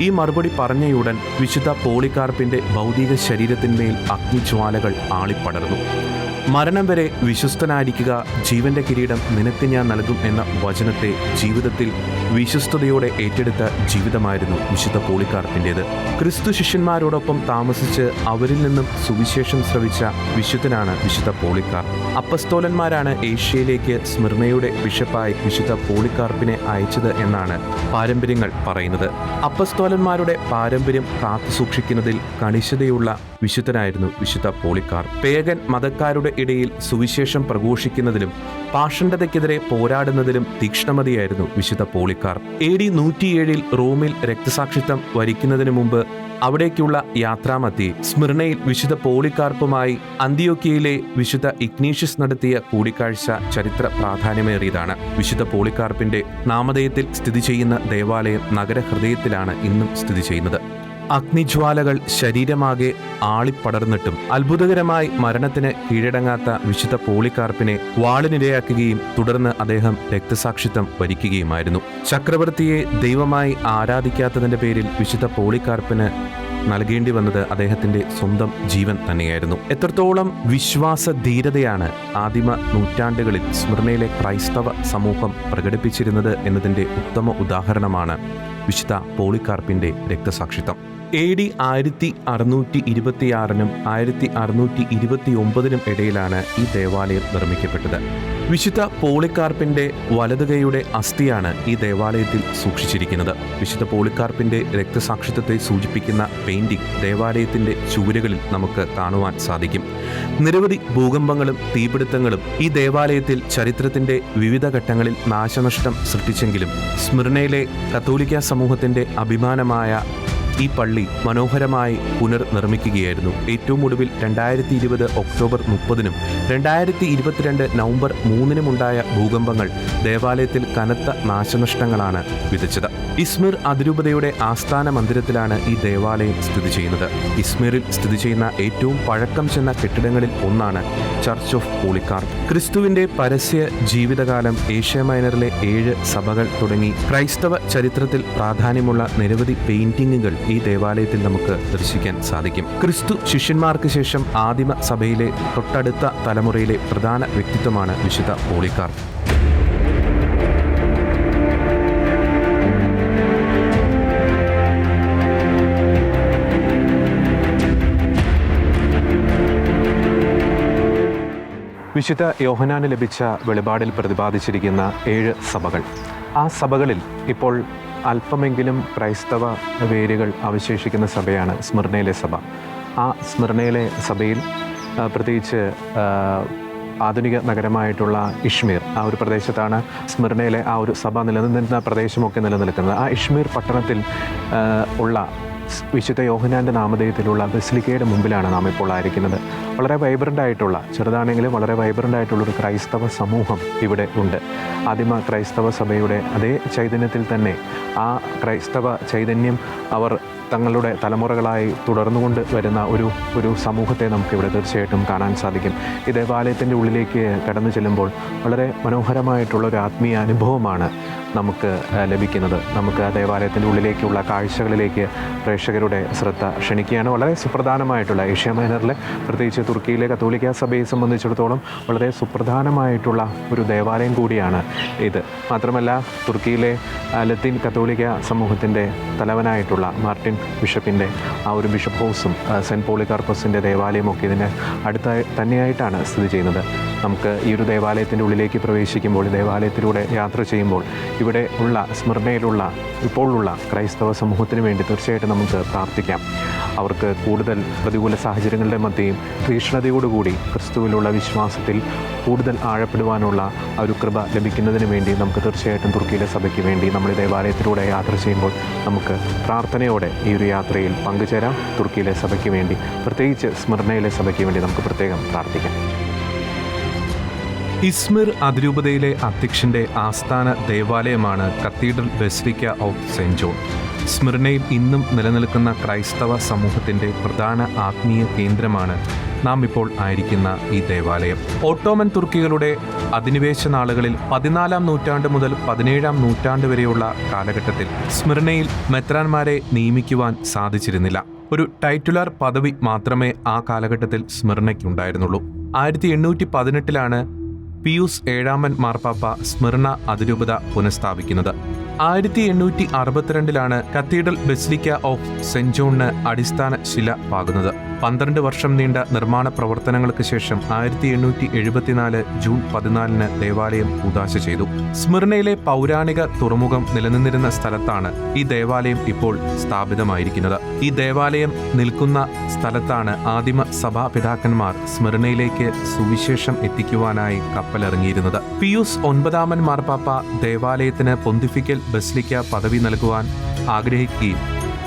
ഈ മറുപടി പറഞ്ഞയുടൻ വിശുദ്ധ പോളികാർപ്പിൻ്റെ ഭൗതിക ശരീരത്തിന്മേൽ അഗ്നിജ്വാലകൾ ആളിപ്പടർന്നു. മരണം വരെ വിശ്വസ്തനായിരിക്കുക, ജീവന്റെ കിരീടം നിനക്ക് ഞാൻ നൽകും എന്ന വചനത്തെ ജീവിതത്തിൽ വിശ്വസ്തയോടെ ഏറ്റെടുത്ത ജീവിതമായിരുന്നു വിശുദ്ധ പോളികാർപ്പിൻ്റേത്. ക്രിസ്തു ശിഷ്യന്മാരോടൊപ്പം താമസിച്ച് അവരിൽ നിന്നും സുവിശേഷം ശ്രവിച്ച വിശുദ്ധനാണ് വിശുദ്ധ പോളികാർപ്പ്. അപ്പസ്തോലന്മാരാണ് ഏഷ്യയിലേക്ക് സ്മിർനയുടെ ബിഷപ്പായി വിശുദ്ധ പോളികാർപ്പിനെ അയച്ചത് എന്നാണ് പാരമ്പര്യങ്ങൾ പറയുന്നത്. അപ്പസ്തോലന്മാരുടെ പാരമ്പര്യം കാത്തുസൂക്ഷിക്കുന്നതിൽ കണിശതയുള്ള വിശുദ്ധനായിരുന്നു വിശുദ്ധ പോളികാർപ്പ്. പേഗൻ മതക്കാരുടെ ഇടയിൽ സുവിശേഷം പ്രഘോഷിക്കുന്നതിലും പാഷണ്ഡതയ്ക്കെതിരെ പോരാടുന്നതിലും തീക്ഷ്ണമതിയായിരുന്നു വിശുദ്ധ പോളികാർപ്പ്. AD 107 റോമിൽ രക്തസാക്ഷിത്വം വരിക്കുന്നതിന് മുമ്പ് അവിടേക്കുള്ള യാത്രാമധ്യേ സ്മിർനയിൽ വിശുദ്ധ പോളികാർപ്പുമായി അന്ത്യോക്യയിലെ വിശുദ്ധ ഇഗ്നേഷ്യസ് നടത്തിയ കൂടിക്കാഴ്ച ചരിത്ര പ്രാധാന്യമേറിയതാണ്. വിശുദ്ധ പോളികാർപ്പിന്റെ നാമധേയത്തിൽ സ്ഥിതി ചെയ്യുന്ന ദേവാലയം നഗരഹൃദയത്തിലാണ് ഇന്നും സ്ഥിതി ചെയ്യുന്നത്. അഗ്നിജ്വാലകൾ ശരീരമാകെ ആളിപ്പടർന്നിട്ടും അത്ഭുതകരമായി മരണത്തിന് കീഴടങ്ങാത്ത വിശുദ്ധ പോളികാർപ്പിനെ വാളിനിരയാക്കുകയും തുടർന്ന് അദ്ദേഹം രക്തസാക്ഷിത്വം വരിക്കുകയുമായിരുന്നു. ചക്രവർത്തിയെ ദൈവമായി ആരാധിക്കാത്തതിന്റെ പേരിൽ വിശുദ്ധ പോളികാർപ്പിന് നൽകേണ്ടി വന്നത് അദ്ദേഹത്തിന്റെ സ്വന്തം ജീവൻ തന്നെയായിരുന്നു. എത്രത്തോളം വിശ്വാസ ധീരതയാണ് ആദിമ നൂറ്റാണ്ടുകളിൽ സ്മിർനയിലെ ക്രൈസ്തവ സമൂഹം പ്രകടിപ്പിച്ചിരുന്നത് എന്നതിന്റെ ഉത്തമ ഉദാഹരണമാണ് വിശുദ്ധ പോളികാർപ്പിന്റെ രക്തസാക്ഷിത്വം. AD 1626 1629 ഇടയിലാണ് ഈ ദേവാലയം നിർമ്മിക്കപ്പെട്ടത്. വിശുദ്ധ പോളികാർപ്പിന്റെ വലതുകൈയുടെ അസ്ഥിയാണ് ഈ ദേവാലയത്തിൽ സൂക്ഷിച്ചിരിക്കുന്നത്. വിശുദ്ധ പോളികാർപ്പിന്റെ രക്തസാക്ഷിത്വത്തെ സൂചിപ്പിക്കുന്ന പെയിന്റിംഗ് ദേവാലയത്തിന്റെ ചുവരുകളിൽ നമുക്ക് കാണുവാൻ സാധിക്കും. നിരവധി ഭൂകമ്പങ്ങളും തീപിടുത്തങ്ങളും ഈ ദേവാലയത്തിൽ ചരിത്രത്തിന്റെ വിവിധ ഘട്ടങ്ങളിൽ നാശനഷ്ടം സൃഷ്ടിച്ചെങ്കിലും സ്മിർനയിലെ കത്തോലിക്ക സമൂഹത്തിന്റെ അഭിമാനമായ ഈ പള്ളി മനോഹരമായി പുനർനിർമ്മിക്കുകയായിരുന്നു. ഏറ്റവും ഒടുവിൽ 2020 ഒക്ടോബർ 30 2022 നവംബർ 3 ഉണ്ടായ ഭൂകമ്പങ്ങൾ ദേവാലയത്തിൽ കനത്ത നാശനഷ്ടങ്ങളാണ് വിതച്ചത്. ഇസ്മിർ അതിരൂപതയുടെ ആസ്ഥാന മന്ദിരത്തിലാണ് ഈ ദേവാലയം സ്ഥിതി ചെയ്യുന്നത്. ഇസ്മിറിൽ സ്ഥിതി ചെയ്യുന്ന ഏറ്റവും പഴക്കം ചെന്ന കെട്ടിടങ്ങളിൽ ഒന്നാണ് ചർച്ച് ഓഫ് പോളികാർപ്പ്. ക്രിസ്തുവിന്റെ പരസ്യ ജീവിതകാലം, ഏഷ്യ മൈനറിലെ 7 സഭകൾ തുടങ്ങി ക്രൈസ്തവ ചരിത്രത്തിൽ പ്രാധാന്യമുള്ള നിരവധി പെയിന്റിങ്ങുകൾ ഈ ദേവാലയത്തിൽ നമുക്ക് ദർശിക്കാൻ സാധിക്കും. ക്രിസ്തു ശിഷ്യന്മാർക്ക് ശേഷം ആദിമ സഭയിലെ തൊട്ടടുത്ത തലമുറയിലെ പ്രധാന വ്യക്തിത്വമാണ് വിശുദ്ധ പോളികാർപ്പ്. വിശുദ്ധ യോഹന്നാന് ലഭിച്ച വെളിപാടിൽ പ്രതിപാദിച്ചിരിക്കുന്ന 7 സഭകൾ. ആ സഭകളിൽ ഇപ്പോൾ അല്പമെങ്കിലും ക്രൈസ്തവ വേരുകൾ അവശേഷിക്കുന്ന സഭയാണ് സ്മിർനയിലെ സഭ. ആ സ്മിർനയിലെ സഭയിൽ പ്രത്യേകിച്ച് ആധുനിക നഗരമായിട്ടുള്ള ഇഷ്മീർ, ആ ഒരു പ്രദേശത്താണ് സ്മിർനയിലെ ആ ഒരു സഭ നിലനിന്നിരുന്ന പ്രദേശമൊക്കെ നിലനിൽക്കുന്നത്. ആ ഇഷ്മീർ പട്ടണത്തിൽ ഉള്ള വിശുദ്ധ യോഹന്നാൻ്റെ നാമധേയത്തിലുള്ള ബസിലിക്കയുടെ മുമ്പിലാണ് നാം ഇപ്പോൾ ആയിരിക്കുന്നത്. വളരെ വൈബ്രൻ്റ് ആയിട്ടുള്ള, ചെറുതാണെങ്കിലും വളരെ വൈബ്രൻ്റ് ആയിട്ടുള്ള ഒരു ക്രൈസ്തവ സമൂഹം ഇവിടെ ഉണ്ട്. ആദിമ ക്രൈസ്തവ സഭയുടെ അതേ ചൈതന്യത്തിൽ തന്നെ ആ ക്രൈസ്തവ ചൈതന്യം അവർ തങ്ങളുടെ തലമുറകളായി തുടർന്നുകൊണ്ട് വരുന്ന ഒരു സമൂഹത്തെ നമുക്കിവിടെ തീർച്ചയായിട്ടും കാണാൻ സാധിക്കും. ഈ ദേവാലയത്തിൻ്റെ ഉള്ളിലേക്ക് കടന്നു ചെല്ലുമ്പോൾ വളരെ മനോഹരമായിട്ടുള്ള ഒരു ആത്മീയ അനുഭവമാണ് നമുക്ക് ലഭിക്കുന്നത്. നമുക്ക് ആ ദേവാലയത്തിൻ്റെ ഉള്ളിലേക്കുള്ള കാഴ്ചകളിലേക്ക് പ്രേക്ഷകരുടെ ശ്രദ്ധ ക്ഷണിക്കുകയാണ്. വളരെ സുപ്രധാനമായിട്ടുള്ള ഏഷ്യ മൈനറിലെ, പ്രത്യേകിച്ച് തുർക്കിയിലെ കത്തോലിക്ക സഭയെ സംബന്ധിച്ചിടത്തോളം വളരെ സുപ്രധാനമായിട്ടുള്ള ഒരു ദേവാലയം കൂടിയാണ് ഇത്. മാത്രമല്ല തുർക്കിയിലെ ലത്തീൻ കത്തോലിക്ക സമൂഹത്തിൻ്റെ തലവനായിട്ടുള്ള മാർട്ടിൻ ബിഷപ്പിൻ്റെ ആ ഒരു ബിഷപ്പ് ഹൗസും സെൻറ്റ് പോളികാർപ്പസിൻ്റെ ദേവാലയമൊക്കെ ഇതിന് അടുത്തായി തന്നെയായിട്ടാണ് സ്ഥിതി ചെയ്യുന്നത്. നമുക്ക് ഈ ഒരു ദേവാലയത്തിൻ്റെ ഉള്ളിലേക്ക് പ്രവേശിക്കുമ്പോൾ, ദേവാലയത്തിലൂടെ യാത്ര ചെയ്യുമ്പോൾ ഇവിടെ ഉള്ള സ്മിർനയിലുള്ള ഇപ്പോഴുള്ള ക്രൈസ്തവ സമൂഹത്തിന് വേണ്ടി തീർച്ചയായിട്ടും നമുക്ക് പ്രാർത്ഥിക്കാം. അവർക്ക് കൂടുതൽ പ്രതികൂല സാഹചര്യങ്ങളുടെ മധ്യയും തീക്ഷ്ണതയോടുകൂടി ക്രിസ്തുവിലുള്ള വിശ്വാസത്തിൽ കൂടുതൽ ആഴപ്പെടുവാനുള്ള ആ ഒരു കൃപ ലഭിക്കുന്നതിന് വേണ്ടി നമുക്ക് തീർച്ചയായിട്ടും തുർക്കിയിലെ സഭയ്ക്ക് വേണ്ടി നമ്മൾ ഈ ദേവാലയത്തിലൂടെ യാത്ര ചെയ്യുമ്പോൾ നമുക്ക് പ്രാർത്ഥനയോടെ ഈ ഒരു യാത്രയിൽ പങ്കുചേരാം. തുർക്കിയിലെ സഭയ്ക്ക് വേണ്ടി, പ്രത്യേകിച്ച് സ്മിർനയിലെ സഭയ്ക്ക് വേണ്ടി നമുക്ക് പ്രത്യേകം പ്രാർത്ഥിക്കാം. ഇസ്മിർ അതിരൂപതയിലെ അധ്യക്ഷന്റെ ആസ്ഥാന ദേവാലയമാണ് cathedral basilica of saint John. സ്മിർനയിൽ ഇന്നും നിലനിൽക്കുന്ന ക്രൈസ്തവ സമൂഹത്തിന്റെ പ്രധാന ആത്മീയ കേന്ദ്രമാണ് നാം ഇപ്പോൾ ആയിരിക്കുന്ന ഈ ദേവാലയം. ഓട്ടോമൻ തുർക്കികളുടെ അധിനിവേശ നാളുകളിൽ 14-ാം നൂറ്റാണ്ട് മുതൽ 17-ാം നൂറ്റാണ്ട് വരെയുള്ള കാലഘട്ടത്തിൽ സ്മിർനയിൽ മെത്രാന്മാരെ നിയമിക്കുവാൻ സാധിച്ചിരുന്നില്ല. ഒരു ടൈറ്റുലാർ പദവി മാത്രമേ ആ കാലഘട്ടത്തിൽ സ്മിർനയ്ക്കുണ്ടായിരുന്നുള്ളൂ. 1818 പിയൂസ് 7-ാമൻ മാർപ്പാപ്പ സ്മിർന അതിരൂപത പുനഃസ്ഥാപിക്കുന്നത്. 1862 കത്തീഡ്രൽ ബസിലിക്ക ഓഫ് സെന്റ് ജോണിന് അടിസ്ഥാന ശില പാകുന്നത്. 12 വർഷം നീണ്ട നിർമ്മാണ പ്രവർത്തനങ്ങൾക്ക് ശേഷം 1874 ജൂൺ 14 ദേവാലയം ഉദാശ ചെയ്തു. സ്മിർനയിലെ പൗരാണിക തുറമുഖം നിലനിന്നിരുന്ന സ്ഥലത്താണ് ഈ ദേവാലയം ഇപ്പോൾ സ്ഥാപിതമായിരിക്കുന്നത്. ഈ ദേവാലയം നിൽക്കുന്ന സ്ഥലത്താണ് ആദിമ സഭാപിതാക്കന്മാർ സ്മിർനയിലേക്ക് സുവിശേഷം എത്തിക്കുവാനായി കപ്പലിറങ്ങിയിരുന്നത്. പിയൂസ് 9-ാമൻ മാർപ്പാപ്പ ദേവാലയത്തിന് പൊന്തിഫിക്കൽ ബസിലിക്ക പദവി നൽകുവാൻ ആഗ്രഹിക്കുകയും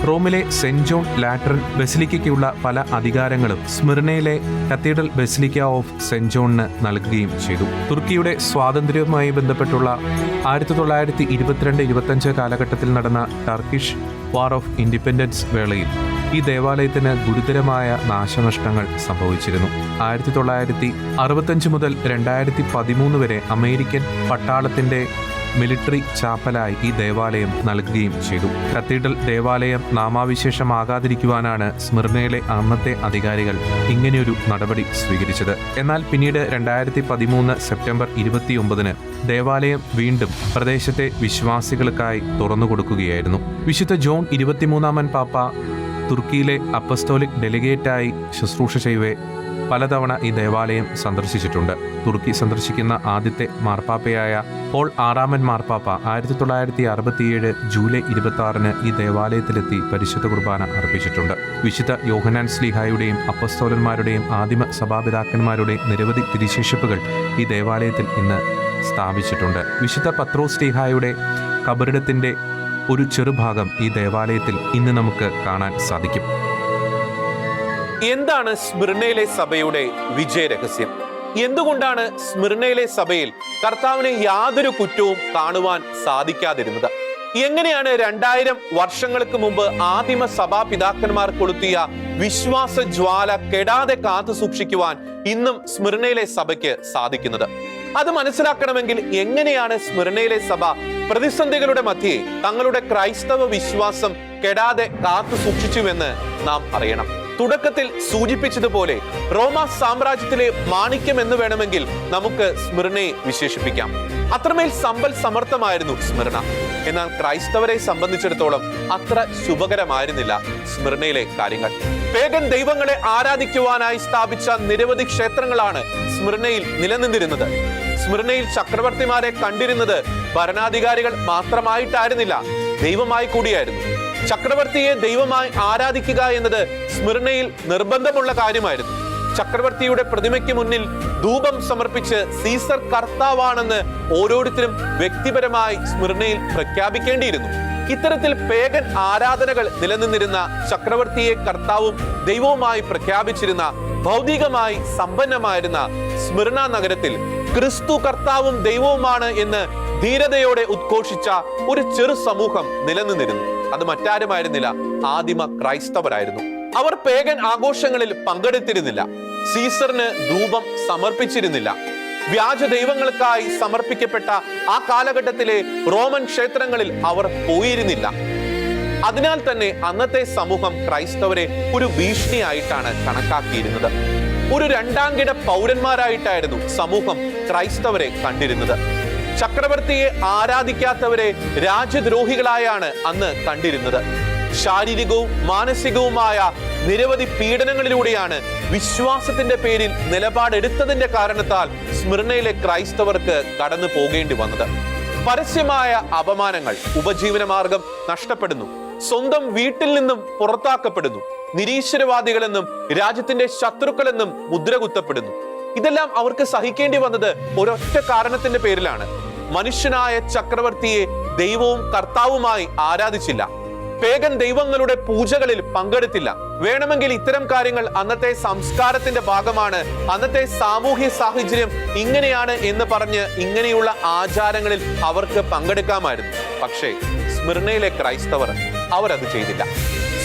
റോമിലെ സെന്റ് ജോൺ ലാറ്ററൻ ബസിലിക്കയ്ക്കുള്ള പല അധികാരങ്ങളും സ്മിർനയിലെ കത്തീഡ്രൽ ബസിലിക്ക ഓഫ് സെന്റ് ജോണിന് നൽകുകയും ചെയ്തു. തുർക്കിയുടെ സ്വാതന്ത്ര്യവുമായി ബന്ധപ്പെട്ടുള്ള 1922-25 കാലഘട്ടത്തിൽ നടന്ന ടർക്കിഷ് വാർ ഓഫ് ഇൻഡിപെൻഡൻസ് വേളയിൽ ഈ ദേവാലയത്തിന് ഗുരുതരമായ നാശനഷ്ടങ്ങൾ സംഭവിച്ചിരുന്നു. 1965 മുതൽ 2013 വരെ അമേരിക്കൻ പട്ടാളത്തിന്റെ മിലിറ്ററി ചാപ്പലായി ഈ ദേവാലയം നൽകുകയും ചെയ്തു. കത്തീഡ്രൽ ദേവാലയം നാമാവിശേഷമാകാതിരിക്കുവാനാണ് സ്മിർനയിലെ അന്നത്തെ അധികാരികൾ ഇങ്ങനെയൊരു നടപടി സ്വീകരിച്ചത്. എന്നാൽ പിന്നീട് 2013 സെപ്റ്റംബർ 29 ദേവാലയം വീണ്ടും പ്രദേശത്തെ വിശ്വാസികൾക്കായി തുറന്നുകൊടുക്കുകയായിരുന്നു. വിശുദ്ധ ജോൺ 23-ാമൻ പാപ്പ തുർക്കിയിലെ അപ്പസ്തോലിക് ഡെലിഗേറ്റായി ശുശ്രൂഷ ചെയ്യവേ പലതവണ ഈ ദേവാലയം സന്ദർശിച്ചിട്ടുണ്ട്. തുർക്കി സന്ദർശിക്കുന്ന ആദ്യത്തെ മാർപ്പാപ്പയായ പോൾ ആറാമൻ മാർപ്പാപ്പ 1967 ജൂലൈ 26 ഈ ദേവാലയത്തിലെത്തി പരിശുദ്ധ കുർബാന അർപ്പിച്ചിട്ടുണ്ട്. വിശുദ്ധ യോഹന്നാൻ ശ്ലീഹായുടെയും അപ്പസ്തോലന്മാരുടെയും ആദിമ സഭാപിതാക്കന്മാരുടെയും നിരവധി തിരുശേഷിപ്പുകൾ ഈ ദേവാലയത്തിൽ ഇന്ന് സ്ഥാപിച്ചിട്ടുണ്ട്. വിശുദ്ധ പത്രോസ് ശ്ലീഹായുടെ കബറിടത്തിൻ്റെ ഒരു ചെറുഭാഗം ഈ ദേവാലയത്തിൽ ഇന്ന് നമുക്ക് കാണാൻ സാധിക്കും. എന്താണ് സ്മിർനയിലെ സഭയുടെ വിജയരഹസ്യം? എന്തുകൊണ്ടാണ് സ്മിർനയിലെ സഭയിൽ കർത്താവിന് യാതൊരു കുറ്റവും കാണുവാൻ സാധിക്കാതിരുന്നത്? എങ്ങനെയാണ് 2000 വർഷങ്ങൾക്ക് മുമ്പ് ആദിമ സഭാ പിതാക്കന്മാർ കൊളുത്തിയ വിശ്വാസ ജ്വാല കെടാതെ കാത്തു സൂക്ഷിക്കുവാൻ ഇന്നും സ്മിർനയിലെ സഭയ്ക്ക് സാധിക്കുന്നത്? അത് മനസ്സിലാക്കണമെങ്കിൽ എങ്ങനെയാണ് സ്മിർനയിലെ സഭ പ്രതിസന്ധികളുടെ മധ്യേ തങ്ങളുടെ ക്രൈസ്തവ വിശ്വാസം കെടാതെ കാത്തു സൂക്ഷിച്ചുവെന്ന് നാം അറിയണം. തുടക്കത്തിൽ സൂചിപ്പിച്ചതുപോലെ റോമ സാമ്രാജ്യത്തിലെ മാണിക്യം എന്ന് വേണമെങ്കിൽ നമുക്ക് സ്മിർനയെ വിശേഷിപ്പിക്കാം. അത്രമേൽ സമ്പൽ സമർത്ഥമായിരുന്നു സ്മിർന. എന്നാൽ ക്രൈസ്തവരെ സംബന്ധിച്ചിടത്തോളം അത്ര ശുഭകരമായിരുന്നില്ല സ്മിർനയിലെ കാര്യങ്ങൾ. പേഗൻ ദൈവങ്ങളെ ആരാധിക്കുവാനായി സ്ഥാപിച്ച നിരവധി ക്ഷേത്രങ്ങളാണ് സ്മിർനയിൽ നിലനിന്നിരുന്നത്. സ്മിർനയിൽ ചക്രവർത്തിമാരെ കണ്ടിരുന്നത് ഭരണാധികാരികൾ മാത്രമായിട്ടായിരുന്നില്ല, ദൈവമായി കൂടിയായിരുന്നു. ചക്രവർത്തിയെ ദൈവമായി ആരാധിക്കുക എന്നത് സ്മിർനയിൽ നിർബന്ധമുള്ള കാര്യമായിരുന്നു. ചക്രവർത്തിയുടെ പ്രതിമയ്ക്ക് മുന്നിൽ ധൂപം സമർപ്പിച്ച് സീസർ കർത്താവാണെന്ന് ഓരോരുത്തരും വ്യക്തിപരമായി സ്മിർനയിൽ പ്രഖ്യാപിക്കേണ്ടിയിരുന്നു. ഇത്തരത്തിൽ പേഗൻ ആരാധനകൾ നിലനിന്നിരുന്ന ചക്രവർത്തിയെ കർത്താവും ദൈവവുമായി പ്രഖ്യാപിച്ചിരുന്ന ഭൗതികമായി സമ്പന്നമായിരുന്ന സ്മിർന നഗരത്തിൽ ക്രിസ്തു കർത്താവും ദൈവവുമാണ് എന്ന് ധീരതയോടെ ഉദ്ഘോഷിച്ച ഒരു ചെറു സമൂഹം നിലനിന്നിരുന്നു. അത് മറ്റാരുമായിരുന്നില്ല, ആദിമ ക്രൈസ്തവരായിരുന്നു. അവർ പേഗൻ ആഘോഷങ്ങളിൽ പങ്കെടുത്തിരുന്നില്ല, സീസറിന് ധൂപം സമർപ്പിച്ചിരുന്നില്ല. വ്യാജ ദൈവങ്ങൾക്കായി സമർപ്പിക്കപ്പെട്ട ആ കാലഘട്ടത്തിലെ റോമൻ ക്ഷേത്രങ്ങളിൽ അവർ പോയിരുന്നില്ല. അതിനാൽ തന്നെ അന്നത്തെ സമൂഹം ക്രൈസ്തവരെ ഒരു ഭീഷണിയായിട്ടാണ് കണക്കാക്കിയിരുന്നത്. ഒരു രണ്ടാംകിട പൗരന്മാരായിട്ടായിരുന്നു സമൂഹം ക്രൈസ്തവരെ കണ്ടിരുന്നത്. ചക്രവർത്തിയെ ആരാധിക്കാത്തവരെ രാജ്യദ്രോഹികളായാണ് അന്ന് കണ്ടിരുന്നത്. ശാരീരികവും മാനസികവുമായ നിരവധി പീഡനങ്ങളിലൂടെയാണ് വിശ്വാസത്തിന്റെ പേരിൽ നിലപാടെടുത്തതിന്റെ കാരണത്താൽ സ്മിർനയിലെ ക്രൈസ്തവർക്ക് കടന്നു പോകേണ്ടി വന്നത്. പരസ്യമായ അപമാനങ്ങൾ, ഉപജീവന മാർഗം നഷ്ടപ്പെടുന്നു, സ്വന്തം വീട്ടിൽ നിന്നും പുറത്താക്കപ്പെടുന്നു, നിരീശ്വരവാദികളെന്നും രാജ്യത്തിന്റെ ശത്രുക്കളെന്നും മുദ്ര കുത്തപ്പെടുന്നു. ഇതെല്ലാം അവർക്ക് സഹിക്കേണ്ടി വന്നത് ഒരൊറ്റ കാരണത്തിന്റെ പേരിലാണ്. മനുഷ്യനായ ചക്രവർത്തിയെ ദൈവവും കർത്താവുമായി ആരാധിച്ചില്ല, പേഗൻ ദൈവങ്ങളുടെ പൂജകളിൽ പങ്കെടുത്തില്ല. വേണമെങ്കിൽ ഇത്തരം കാര്യങ്ങൾ അന്നത്തെ സംസ്കാരത്തിന്റെ ഭാഗമാണ്, അന്നത്തെ സാമൂഹ്യ സാഹചര്യം ഇങ്ങനെയാണ് എന്ന് പറഞ്ഞ് ഇങ്ങനെയുള്ള ആചാരങ്ങളിൽ അവർക്ക് പങ്കെടുക്കാമായിരുന്നു. പക്ഷേ സ്മിർനയിലെ ക്രൈസ്തവർ അവരത് ചെയ്തില്ല.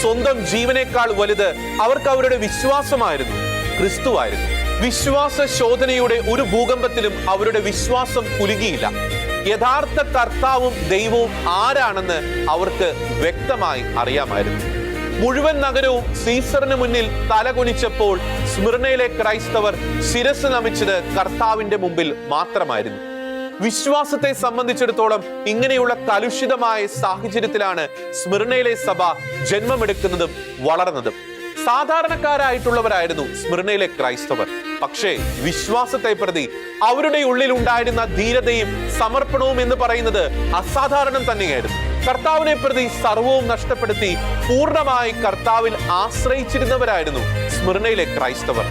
സ്വന്തം ജീവനേക്കാൾ വലുത് അവർക്ക് അവരുടെ വിശ്വാസമായിരുന്നു, ക്രിസ്തുവായിരുന്നു. വിശ്വാസ ശോധനയുടെ ഒരു ഭൂകമ്പത്തിലും അവരുടെ വിശ്വാസം കുലുങ്ങിയില്ല. യഥാർത്ഥ കർത്താവും ദൈവവും ആരാണെന്ന് അവർക്ക് വ്യക്തമായി അറിയാമായിരുന്നു. മുഴുവൻ നഗരവും സീസറിന് മുന്നിൽ തലകുനിച്ചപ്പോൾ സ്മിർനയിലെ ക്രൈസ്തവർ ശിരസ് നമിച്ചത് കർത്താവിന്റെ മുമ്പിൽ മാത്രമായിരുന്നു. വിശ്വാസത്തെ സംബന്ധിച്ചിടത്തോളം ഇങ്ങനെയുള്ള കലുഷിതമായ സാഹചര്യത്തിലാണ് സ്മിർനയിലെ സഭ ജന്മമെടുക്കുന്നതും വളർന്നതും. സാധാരണക്കാരായിട്ടുള്ളവരായിരുന്നു സ്മിർനയിലെ ക്രൈസ്തവർ. പക്ഷേ വിശ്വാസത്തെ പ്രതി അവരുടെ ഉള്ളിൽ ഉണ്ടായിരുന്ന ധീരതയും സമർപ്പണവും എന്ന് പറയുന്നത് അസാധാരണം തന്നെയായിരുന്നു. കർത്താവിനെ പ്രതി സർവവും നഷ്ടപ്പെടുത്തി പൂർണ്ണമായി കർത്താവിൽ ആശ്രയിച്ചിരുന്നവരായിരുന്നു സ്മിർനയിലെ ക്രൈസ്തവർ.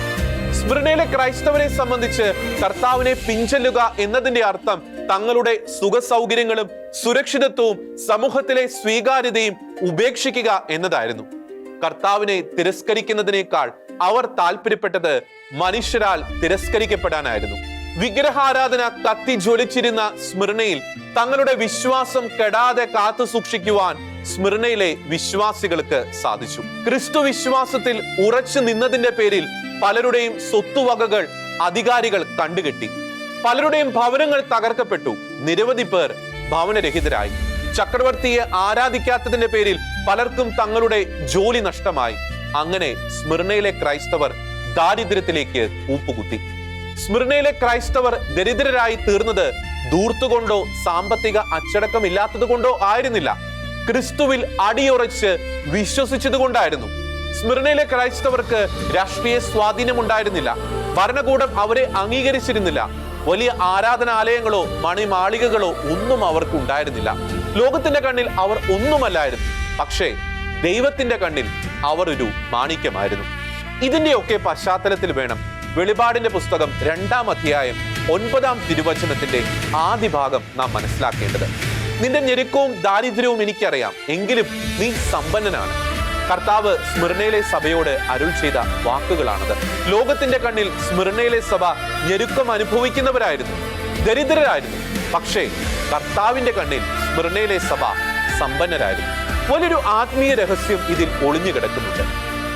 സ്മിർനയിലെ ക്രൈസ്തവരെ സംബന്ധിച്ച് കർത്താവിനെ പിൻചെല്ലുക എന്നതിന്റെ അർത്ഥം തങ്ങളുടെ സുഖ സൗകര്യങ്ങളും സുരക്ഷിതത്വവും സമൂഹത്തിലെ സ്വീകാര്യതയും ഉപേക്ഷിക്കുക എന്നതായിരുന്നു. കർത്താവിനെ തിരസ്കരിക്കുന്നതിനേക്കാൾ അവർ താല്പര്യപ്പെട്ടത് മനുഷ്യരാൽ തിരസ്കരിക്കപ്പെടാനായിരുന്നു. വിഗ്രഹാരാധന കത്തി ജ്വലിച്ചിരുന്ന സ്മിർനയിൽ തങ്ങളുടെ വിശ്വാസം കെടാതെ കാത്തു സൂക്ഷിക്കുവാൻ സ്മിർനയിലെ വിശ്വാസികൾക്ക് സാധിച്ചു. ക്രിസ്തു വിശ്വാസത്തിൽ ഉറച്ചു നിന്നതിന്റെ പേരിൽ പലരുടെയും സ്വത്തുവകകൾ അധികാരികൾ കണ്ടുകെട്ടി. പലരുടെയും ഭവനങ്ങൾ തകർക്കപ്പെട്ടു. നിരവധി പേർ ഭവനരഹിതരായി. ചക്രവർത്തിയെ ആരാധിക്കാത്തതിന്റെ പേരിൽ പലർക്കും തങ്ങളുടെ ജോലി നഷ്ടമായി. അങ്ങനെ സ്മിർനയിലെ ക്രൈസ്തവർ ദാരിദ്ര്യത്തിലേക്ക് കൂപ്പുകുത്തി. സ്മിർനയിലെ ക്രൈസ്തവർ ദരിദ്രരായി തീർന്നത് ധൂർത്തുകൊണ്ടോ സാമ്പത്തിക അച്ചടക്കമില്ലാത്തത് കൊണ്ടോ ആയിരുന്നില്ല, ക്രിസ്തുവിൽ അടിയുറച്ച് വിശ്വസിച്ചത് കൊണ്ടായിരുന്നു. സ്മിർനയിലെ ക്രൈസ്തവർക്ക് രാഷ്ട്രീയ സ്വാധീനമുണ്ടായിരുന്നില്ല. ഭരണകൂടം അവരെ അംഗീകരിച്ചിരുന്നില്ല. വലിയ ആരാധനാലയങ്ങളോ മണിമാളികകളോ ഒന്നും അവർക്ക് ഉണ്ടായിരുന്നില്ല. ലോകത്തിന്റെ കണ്ണിൽ അവർ ഒന്നുമല്ലായിരുന്നു. പക്ഷേ ദൈവത്തിന്റെ കണ്ണിൽ അവർ ഒരു മാണിക്യമായിരുന്നു. ഇതിന്റെയൊക്കെ പശ്ചാത്തലത്തിൽ വേണം വെളിപാടിന്റെ പുസ്തകം 2-ാം അധ്യായം 9-ാം തിരുവചനത്തിന്റെ ആദ്യ ഭാഗം നാം മനസ്സിലാക്കേണ്ടത്. നിന്റെ ഞെരുക്കവും ദാരിദ്ര്യവും എനിക്കറിയാം, എങ്കിലും നീ സമ്പന്നനാണ്. കർത്താവ് സ്മിർനയിലെ സഭയോട് അരുൾ ചെയ്ത വാക്കുകളാണത്. ലോകത്തിന്റെ കണ്ണിൽ സ്മിർനയിലെ സഭ ഞെരുക്കം അനുഭവിക്കുന്നവരായിരുന്നു, ദരിദ്രരായിരുന്നു. പക്ഷേ കർത്താവിന്റെ കണ്ണിൽ സ്മിർനയിലെ സഭ സമ്പന്നരായിരുന്നു. വലിയൊരു ആത്മീയ രഹസ്യം ഇതിൽ ഒളിഞ്ഞു കിടക്കുന്നുണ്ട്.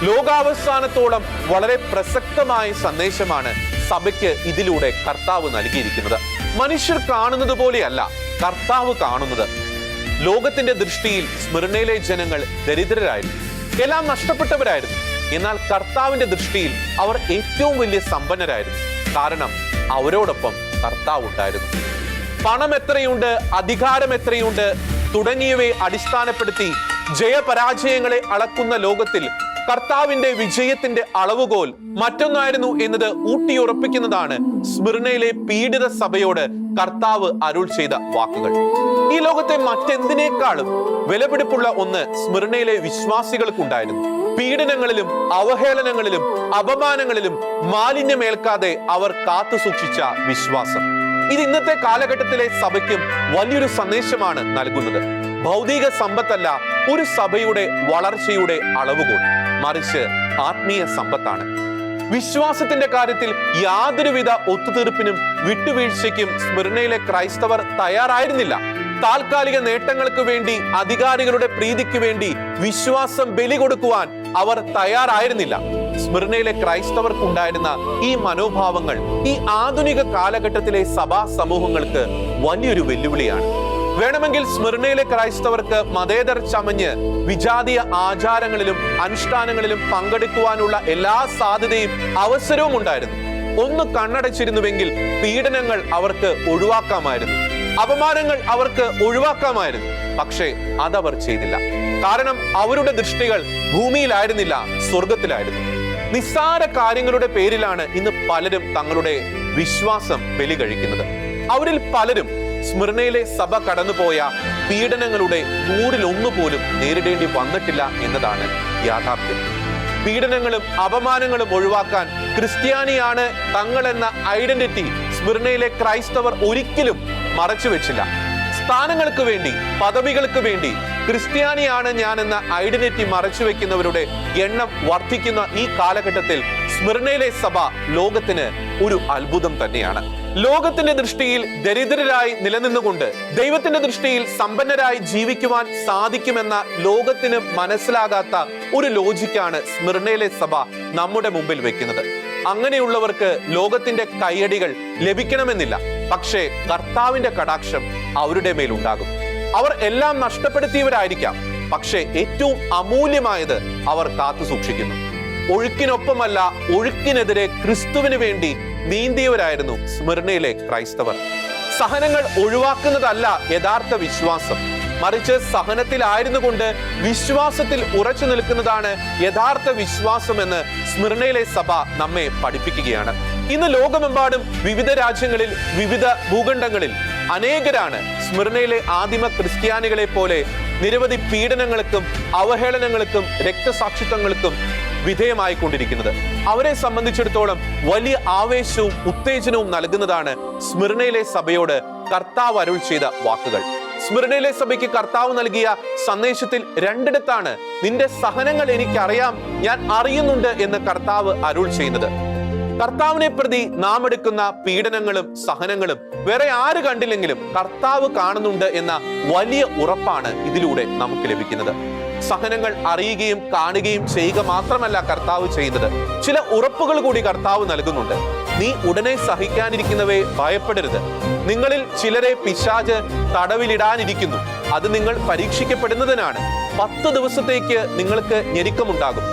ലോകാവസാനത്തോളം വളരെ പ്രസക്തമായ സന്ദേശമാണ് സഭയ്ക്ക് ഇതിലൂടെ കർത്താവ് നൽകിയിരിക്കുന്നത്. മനുഷ്യർ കാണുന്നത് പോലെയല്ല കർത്താവ് കാണുന്നത്. ലോകത്തിന്റെ ദൃഷ്ടിയിൽ സ്മിർനയിലെ ജനങ്ങൾ ദരിദ്രരായിരുന്നു, എല്ലാം നഷ്ടപ്പെട്ടവരായിരുന്നു. എന്നാൽ കർത്താവിന്റെ ദൃഷ്ടിയിൽ അവർ ഏറ്റവും വലിയ സമ്പന്നരായിരുന്നു. കാരണം അവരോടൊപ്പം കർത്താവ് ഉണ്ടായിരുന്നു. പണം എത്രയുണ്ട്, അധികാരം എത്രയുണ്ട് തുടങ്ങിയവയെ അടിസ്ഥാനപ്പെടുത്തി ജയപരാജയങ്ങളെ അളക്കുന്ന ലോകത്തിൽ കർത്താവിന്റെ വിജയത്തിന്റെ അളവുകോൽ മറ്റൊന്നായിരുന്നു എന്നത് ഊട്ടിയുറപ്പിക്കുന്നതാണ് സ്മിർനയിലെ പീഡിത സഭയോട് കർത്താവ് അരുൾ ചെയ്ത വാക്കുകൾ. ഈ ലോകത്തെ മറ്റെന്തിനേക്കാളും വിലപിടിപ്പുള്ള ഒന്ന് സ്മിർനയിലെ വിശ്വാസികൾക്കുണ്ടായിരുന്നു. പീഡനങ്ങളിലും അവഹേളനങ്ങളിലും അപമാനങ്ങളിലും മാലിന്യമേൽക്കാതെ അവർ കാത്തു സൂക്ഷിച്ച വിശ്വാസം. ഇത് ഇന്നത്തെ കാലഘട്ടത്തിലെ സഭയ്ക്കും വലിയൊരു സന്ദേശമാണ് നൽകുന്നത്. ഭൗതിക സമ്പത്തല്ല ഒരു സഭയുടെ വളർച്ചയുടെ അളവുകോൽ, മറിച്ച് ആത്മീയ സമ്പത്താണ്. വിശ്വാസത്തിന്റെ കാര്യത്തിൽ യാതൊരുവിധ ഒത്തുതീർപ്പിനും വിട്ടുവീഴ്ചയ്ക്കും സ്മിർനയിലെ ക്രൈസ്തവർ തയ്യാറായിരുന്നില്ല. താൽക്കാലിക നേട്ടങ്ങൾക്ക് വേണ്ടി, അധികാരികളുടെ പ്രീതിക്ക് വേണ്ടി വിശ്വാസം ബലി കൊടുക്കുവാൻ അവർ തയ്യാറായിരുന്നില്ല. സ്മിർനയിലെ ക്രൈസ്തവർക്കുണ്ടായിരുന്ന ഈ മനോഭാവങ്ങൾ ഈ ആധുനിക കാലഘട്ടത്തിലെ സഭാ സമൂഹങ്ങൾക്ക് വലിയൊരു വെല്ലുവിളിയാണ്. വേണമെങ്കിൽ സ്മിർനയിലെ ക്രൈസ്തവർക്ക് മതേതര ചമഞ്ഞ് വിജാതീയ ആചാരങ്ങളിലും അനുഷ്ഠാനങ്ങളിലും പങ്കെടുക്കുവാനുള്ള എല്ലാ സാധ്യതയും അവസരവും ഉണ്ടായിരുന്നു. ഒന്ന് കണ്ണടച്ചിരുന്നുവെങ്കിൽ പീഡനങ്ങൾ അവർക്ക് ഒഴിവാക്കാമായിരുന്നു, അപമാനങ്ങൾ അവർക്ക് ഒഴിവാക്കാമായിരുന്നു. പക്ഷേ അതവർ ചെയ്തില്ല. കാരണം അവരുടെ ദൃഷ്ടികൾ ഭൂമിയിലായിരുന്നില്ല, സ്വർഗത്തിലായിരുന്നു. നിസ്സാര കാര്യങ്ങളുടെ പേരിലാണ് ഇന്ന് പലരും തങ്ങളുടെ വിശ്വാസം ബലി കഴിക്കുന്നത്. അവരിൽ പലരും സ്മിർനയിലെ സഭ കടന്നുപോയ പീഡനങ്ങളുടെ 100-1 പോലും നേരിടേണ്ടി വന്നിട്ടില്ല എന്നതാണ് യാഥാർത്ഥ്യം. പീഡനങ്ങളും അപമാനങ്ങളും ഒഴിവാക്കാൻ ക്രിസ്ത്യാനിയാണ് തങ്ങളെന്ന ഐഡന്റിറ്റി സ്മിർനയിലെ ക്രൈസ്തവർ ഒരിക്കലും മറച്ചുവെച്ചില്ല. സ്ഥാനങ്ങൾക്ക് വേണ്ടി, പദവികൾക്ക് വേണ്ടി ക്രിസ്ത്യാനിയാണ് ഞാൻ എന്ന ഐഡന്റിറ്റി മറച്ചുവെക്കുന്നവരുടെ എണ്ണം വർദ്ധിക്കുന്ന ഈ കാലഘട്ടത്തിൽ സ്മിർനയിലെ സഭ ലോകത്തിന് ഒരു അത്ഭുതം തന്നെയാണ്. ലോകത്തിന്റെ ദൃഷ്ടിയിൽ ദരിദ്രരായി നിലനിന്നുകൊണ്ട് ദൈവത്തിന്റെ ദൃഷ്ടിയിൽ സമ്പന്നരായി ജീവിക്കുവാൻ സാധിക്കുമെന്ന ലോകത്തിന് മനസ്സിലാകാത്ത ഒരു ലോജിക്കാണ് സ്മിർനയിലെ സഭ നമ്മുടെ മുമ്പിൽ വെക്കുന്നത്. അങ്ങനെയുള്ളവർക്ക് ലോകത്തിന്റെ കയ്യടികൾ ലഭിക്കണമെന്നില്ല, പക്ഷേ കർത്താവിന്റെ കടാക്ഷം അവരുടെ മേലുണ്ടാകും. അവർ എല്ലാം നഷ്ടപ്പെടുത്തിയവരായിരിക്കാം, പക്ഷേ ഏറ്റവും അമൂല്യമായത് അവർ കാത്തു സൂക്ഷിക്കുന്നു. ഒഴുക്കിനൊപ്പമല്ല, ഒഴുക്കിനെതിരെ ക്രിസ്തുവിന് വേണ്ടി നീന്തിയവരായിരുന്നു സ്മിർനയിലെ ക്രൈസ്തവർ. സഹനങ്ങൾ ഒഴിവാക്കുന്നതല്ല യഥാർത്ഥ വിശ്വാസം, മറിച്ച് സഹനത്തിലായിരുന്നു കൊണ്ട് വിശ്വാസത്തിൽ ഉറച്ചു നിൽക്കുന്നതാണ് യഥാർത്ഥ വിശ്വാസം എന്ന് സ്മിർനയിലെ സഭ നമ്മെ പഠിപ്പിക്കുകയാണ്. ഇന്ന് ലോകമെമ്പാടും വിവിധ രാജ്യങ്ങളിൽ, വിവിധ ഭൂഖണ്ഡങ്ങളിൽ അനേകരാണ് സ്മിർനയിലെ ആദിമ ക്രിസ്ത്യാനികളെ പോലെ നിരവധി പീഡനങ്ങൾക്കും അവഹേളനങ്ങൾക്കും രക്തസാക്ഷിത്വങ്ങൾക്കും വിധേയമായിക്കൊണ്ടിരിക്കുന്നത്. അവരെ സംബന്ധിച്ചിടത്തോളം വലിയ ആവേശവും ഉത്തേജനവും നൽകുന്നതാണ് സ്മിർനയിലെ സഭയോട് കർത്താവ് അരുൾ ചെയ്ത വാക്കുകൾ. സ്മിർനയിലെ സഭയ്ക്ക് കർത്താവ് നൽകിയ സന്ദേശത്തിൽ 2 നിന്റെ സഹനങ്ങൾ എനിക്കറിയാം, ഞാൻ അറിയുന്നുണ്ട് എന്ന് കർത്താവ് അരുൾ ചെയ്യുന്നത്. കർത്താവിനെ പ്രതി നാം എടുക്കുന്ന പീഡനങ്ങളും സഹനങ്ങളും വേറെ ആര് കണ്ടില്ലെങ്കിലും കർത്താവ് കാണുന്നുണ്ട് എന്ന വലിയ ഉറപ്പാണ് ഇതിലൂടെ നമുക്ക് ലഭിക്കുന്നത്. സഹനങ്ങൾ അറിയുകയും കാണുകയും ചെയ്യുക മാത്രമല്ല കർത്താവ് ചെയ്യുന്നത്, ചില ഉറപ്പുകൾ കൂടി കർത്താവ് നൽകുന്നുണ്ട്. നീ ഉടനെ സഹിക്കാനിരിക്കുന്നവയെ ഭയപ്പെടരുത്. നിങ്ങളിൽ ചിലരെ പിശാച് തടവിലിടാനിരിക്കുന്നു, അത് നിങ്ങൾ പരീക്ഷിക്കപ്പെടുന്നതിനാണ്. 10 ദിവസത്തേക്ക് നിങ്ങൾക്ക് ഞെരുക്കമുണ്ടാകും.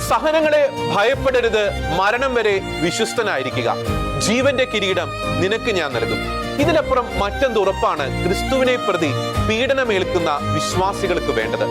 സഹനങ്ങളെ ഭയപ്പെടരുത്, മരണം വരെ വിശ്വസ്തനായിരിക്കുക. ജീവന്റെ കിരീടം നിനക്ക് ഞാൻ നൽകും. ഇതിനപ്പുറം മറ്റെന്തുറപ്പാണ് ക്രിസ്തുവിനെ പ്രതി പീഡനമേൽക്കുന്ന വിശ്വാസികൾക്ക് വേണ്ടത്?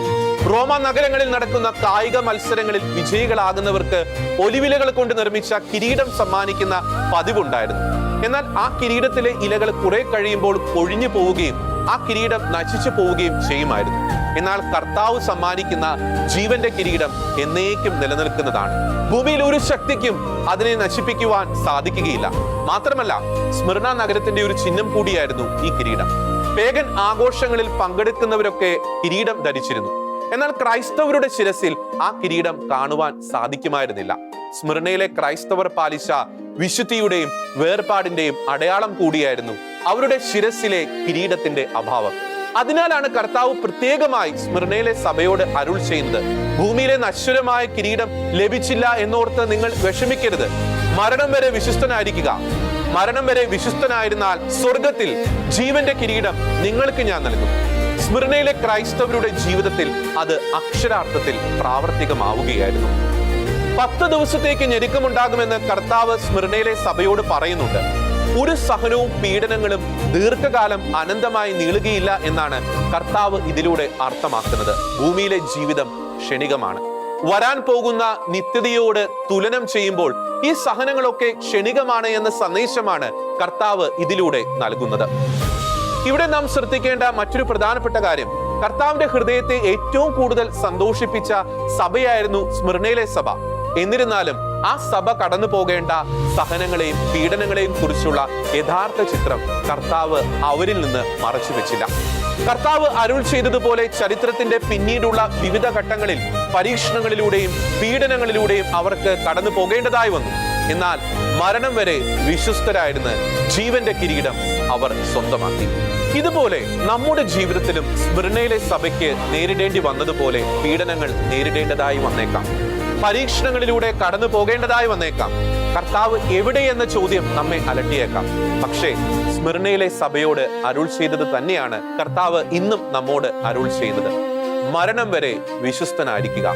റോമ നഗരങ്ങളിൽ നടക്കുന്ന കായിക മത്സരങ്ങളിൽ വിജയികളാകുന്നവർക്ക് ഒലിവിലകൾ കൊണ്ട് നിർമ്മിച്ച കിരീടം സമ്മാനിക്കുന്ന പതിവുണ്ടായിരുന്നു. എന്നാൽ ആ കിരീടത്തിലെ ഇലകൾ കുറെ കഴിയുമ്പോൾ കൊഴിഞ്ഞു പോവുകയും ആ കിരീടം നശിച്ചു പോവുകയും ചെയ്യുമായിരുന്നു. എന്നാൽ കർത്താവ് സമ്മാനിക്കുന്ന ജീവന്റെ കിരീടം എന്നേക്കും നിലനിൽക്കുന്നതാണ്. ഭൂമിയിൽ ഒരു ശക്തിക്കും അതിനെ നശിപ്പിക്കുവാൻ സാധിക്കുകയില്ല. മാത്രമല്ല, സ്മിർന നഗരത്തിന്റെ ഒരു ചിഹ്നം കൂടിയായിരുന്നു ഈ കിരീടം. പേഗൻ ആഘോഷങ്ങളിൽ പങ്കെടുക്കുന്നവരൊക്കെ കിരീടം ധരിച്ചിരുന്നു. എന്നാൽ ക്രൈസ്തവരുടെ ശിരസിൽ ആ കിരീടം കാണുവാൻ സാധിക്കുമായിരുന്നില്ല. സ്മിർനയിലെ ക്രൈസ്തവർ പാലിച്ച വിശുദ്ധിയുടെയും വേർപാടിന്റെയും അടയാളം കൂടിയായിരുന്നു അവരുടെ ശിരസിലെ കിരീടത്തിന്റെ അഭാവം. അതിനാലാണ് കർത്താവ് പ്രത്യേകമായി സ്മിർനയിലെ സഭയോട് അരുൾ ചെയ്യുന്നത്, ഭൂമിയിലെ നശ്വരമായ കിരീടം ലഭിച്ചില്ല എന്നോർത്ത് നിങ്ങൾ വിഷമിക്കരുത്. മരണം വരെ വിശ്വസ്തനായിരിക്കുക. മരണം വരെ വിശ്വസ്തനായിരുന്നാൽ സ്വർഗത്തിൽ ജീവന്റെ കിരീടം നിങ്ങൾക്ക് ഞാൻ നൽകും. സ്മിർനയിലെ ക്രൈസ്തവരുടെ ജീവിതത്തിൽ അത് അക്ഷരാർത്ഥത്തിൽ പ്രാവർത്തികമാവുകയായിരുന്നു. 10 ദിവസത്തേക്ക് ഞെരുക്കമുണ്ടാകുമെന്ന് കർത്താവ് സ്മിർനയിലെ സഭയോട് പറയുന്നുണ്ട്. ഒരു സഹനവും പീഡനങ്ങളും ദീർഘകാലം അനന്തമായി നീളുകയില്ല എന്നാണ് കർത്താവ് ഇതിലൂടെ അർത്ഥമാക്കുന്നത്. ഭൂമിയിലെ ജീവിതം ക്ഷണികമാണ്. വരാൻ പോകുന്ന നിത്യതയോട് തുലനം ചെയ്യുമ്പോൾ ഈ സഹനങ്ങളൊക്കെ ക്ഷണികമാണ് എന്ന സന്ദേശമാണ് കർത്താവ് ഇതിലൂടെ നൽകുന്നത്. ഇവിടെ നാം ശ്രദ്ധിക്കേണ്ട മറ്റൊരു പ്രധാനപ്പെട്ട കാര്യം, കർത്താവിന്റെ ഹൃദയത്തെ ഏറ്റവും കൂടുതൽ സന്തോഷിപ്പിച്ച സഭയായിരുന്നു സ്മിർനയിലെ സഭ. എന്നിരുന്നാലും ആ സഭ കടന്നു പോകേണ്ട സഹനങ്ങളെയും പീഡനങ്ങളെയും കുറിച്ചുള്ള യഥാർത്ഥ ചിത്രം കർത്താവ് അവരിൽ നിന്ന് മറച്ചു വെച്ചില്ല. കർത്താവ് അരുൾ ചെയ്തതുപോലെ ചരിത്രത്തിന്റെ പിന്നീടുള്ള വിവിധ ഘട്ടങ്ങളിൽ പരീക്ഷണങ്ങളിലൂടെയും പീഡനങ്ങളിലൂടെയും അവർക്ക് കടന്നു പോകേണ്ടതായി വന്നു. എന്നാൽ മരണം വരെ വിശ്വസ്തരായിരുന്ന് ജീവന്റെ കിരീടം അവർ സ്വന്തമാക്കി. ഇതുപോലെ നമ്മുടെ ജീവിതത്തിലും സ്മിർനയിലെ സഭയ്ക്ക് നേരിടേണ്ടി വന്നതുപോലെ പീഡനങ്ങൾ നേരിടേണ്ടതായി വന്നേക്കാം. പരീക്ഷണങ്ങളിലൂടെ കടന്നു പോകേണ്ടതായി വന്നേക്കാം. കർത്താവ് എവിടെയെന്ന ചോദ്യം നമ്മെ അലട്ടിയേക്കാം. പക്ഷേ സ്മിർനയിലെ സഭയോട് അരുൾ ചെയ്തത് തന്നെയാണ് കർത്താവ് ഇന്നും നമ്മോട് അരുൾ ചെയ്യുന്നത്. മരണം വരെ വിശ്വസ്തനായിരിക്കുക.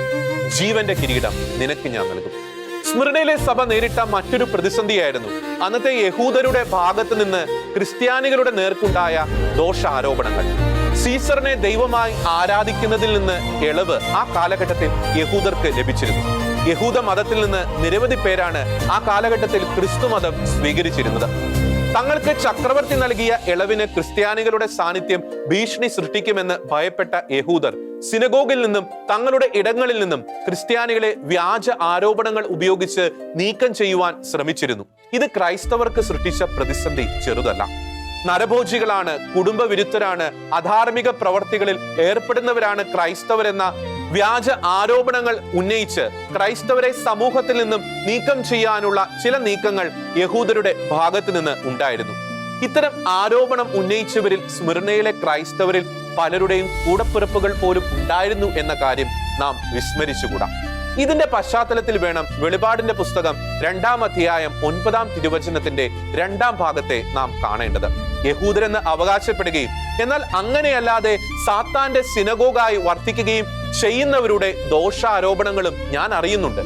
ജീവന്റെ കിരീടം നിനക്ക് ഞാൻ നൽകും. സ്മിർനയിലെ സഭ നേരിട്ട മറ്റൊരു പ്രതിസന്ധിയായിരുന്നു അന്നത്തെ യഹൂദരുടെ ഭാഗത്ത് നിന്ന് ക്രിസ്ത്യാനികളുടെ നേർക്കുണ്ടായ ദോഷാരോപണങ്ങൾ. സീസറിനെ ദൈവമായി ആരാധിക്കുന്നതിൽ നിന്ന് ഇളവ് ആ കാലഘട്ടത്തിൽ യഹൂദർക്ക് ലഭിച്ചിരുന്നു. യഹൂദ മതത്തിൽ നിന്ന് നിരവധി പേരാണ് ആ കാലഘട്ടത്തിൽ ക്രിസ്തു മതം സ്വീകരിച്ചിരുന്നത്. തങ്ങൾക്ക് ചക്രവർത്തി നൽകിയ ഇളവിന് ക്രിസ്ത്യാനികളുടെ സാന്നിധ്യം ഭീഷണി സൃഷ്ടിക്കുമെന്ന് ഭയപ്പെട്ട യഹൂദർ സിനഗോഗിൽ നിന്നും തങ്ങളുടെ ഇടങ്ങളിൽ നിന്നും ക്രിസ്ത്യാനികളെ വ്യാജ ആരോപണങ്ങൾ ഉപയോഗിച്ച് നീക്കം ചെയ്യുവാൻ ശ്രമിച്ചിരുന്നു. ഇത് ക്രൈസ്തവർക്ക് സൃഷ്ടിച്ച പ്രതിസന്ധി ചെറുതല്ല. നരഭോജികളാണ്, കുടുംബവിരുദ്ധരാണ്, അധാർമിക പ്രവർത്തികളിൽ ഏർപ്പെടുന്നവരാണ് ക്രൈസ്തവരെന്ന വ്യാജ ആരോപണങ്ങൾ ഉന്നയിച്ച് ക്രൈസ്തവരെ സമൂഹത്തിൽ നിന്നും നീക്കം ചെയ്യാനുള്ള ചില നീക്കങ്ങൾ യഹൂദരുടെ ഭാഗത്ത് നിന്ന് ഉണ്ടായിരുന്നു. ഇത്തരം ആരോപണം ഉന്നയിച്ചവരിൽ സ്മിർനയിലെ ക്രൈസ്തവരിൽ പലരുടെയും കൂടപ്പിറപ്പുകൾ പോലും ഉണ്ടായിരുന്നു എന്ന കാര്യം നാം വിസ്മരിച്ചുകൂടാ. ഇതിന്റെ പശ്ചാത്തലത്തിൽ വേണം വെളിപാടിന്റെ പുസ്തകം 2-ാം അധ്യായം 9-ാം തിരുവചനത്തിന്റെ 2-ാം ഭാഗത്തെ നാം കാണേണ്ടത്. യഹൂദരെന്ന് അവകാശപ്പെടുകയും എന്നാൽ അങ്ങനെയല്ലാതെ സാത്താന്റെ സിനഗോഗായി വർത്തിക്കുകയും ചെയ്യുന്നവരുടെ ദോഷാരോപണങ്ങളും ഞാൻ അറിയുന്നുണ്ട്.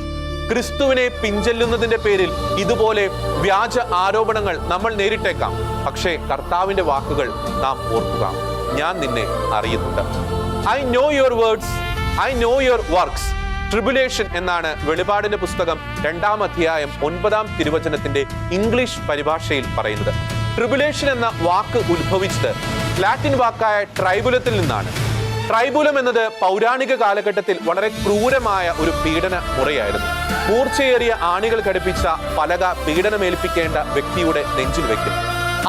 ക്രിസ്തുവിനെ പിഞ്ചെല്ലുന്നതിന്റെ പേരിൽ ഇതുപോലെ വ്യാജ ആരോപണങ്ങൾ നമ്മൾ നേരിട്ടേക്കാം. പക്ഷേ കർത്താവിന്റെ വാക്കുകൾ നാം ഓർക്കുക. ഞാൻ നിന്നെ അറിയുന്നുണ്ട്. I know your words, I know your works. Tribulation എന്നാണ് വെളിപാടിന്റെ പുസ്തകം 2-ാം അധ്യായം 9-ാം തിരുവചനത്തിന്റെ ഇംഗ്ലീഷ് പരിഭാഷയിൽ പറയുന്നത്. ട്രിബുലേഷൻ എന്ന വാക്ക് ഉത്ഭവിച്ചത് ലാറ്റിൻ വാക്കായ ട്രൈബുലത്തിൽ നിന്നാണ്. ട്രൈബുലം എന്നത് പൗരാണിക കാലഘട്ടത്തിൽ വളരെ ക്രൂരമായ ഒരു പീഡന മുറയായിരുന്നു. മൂർച്ചയേറിയ ആണികൾ ഘടിപ്പിച്ച പലക പീഡനമേൽപ്പിക്കേണ്ട വ്യക്തിയുടെ നെഞ്ചിൽ വെക്കും.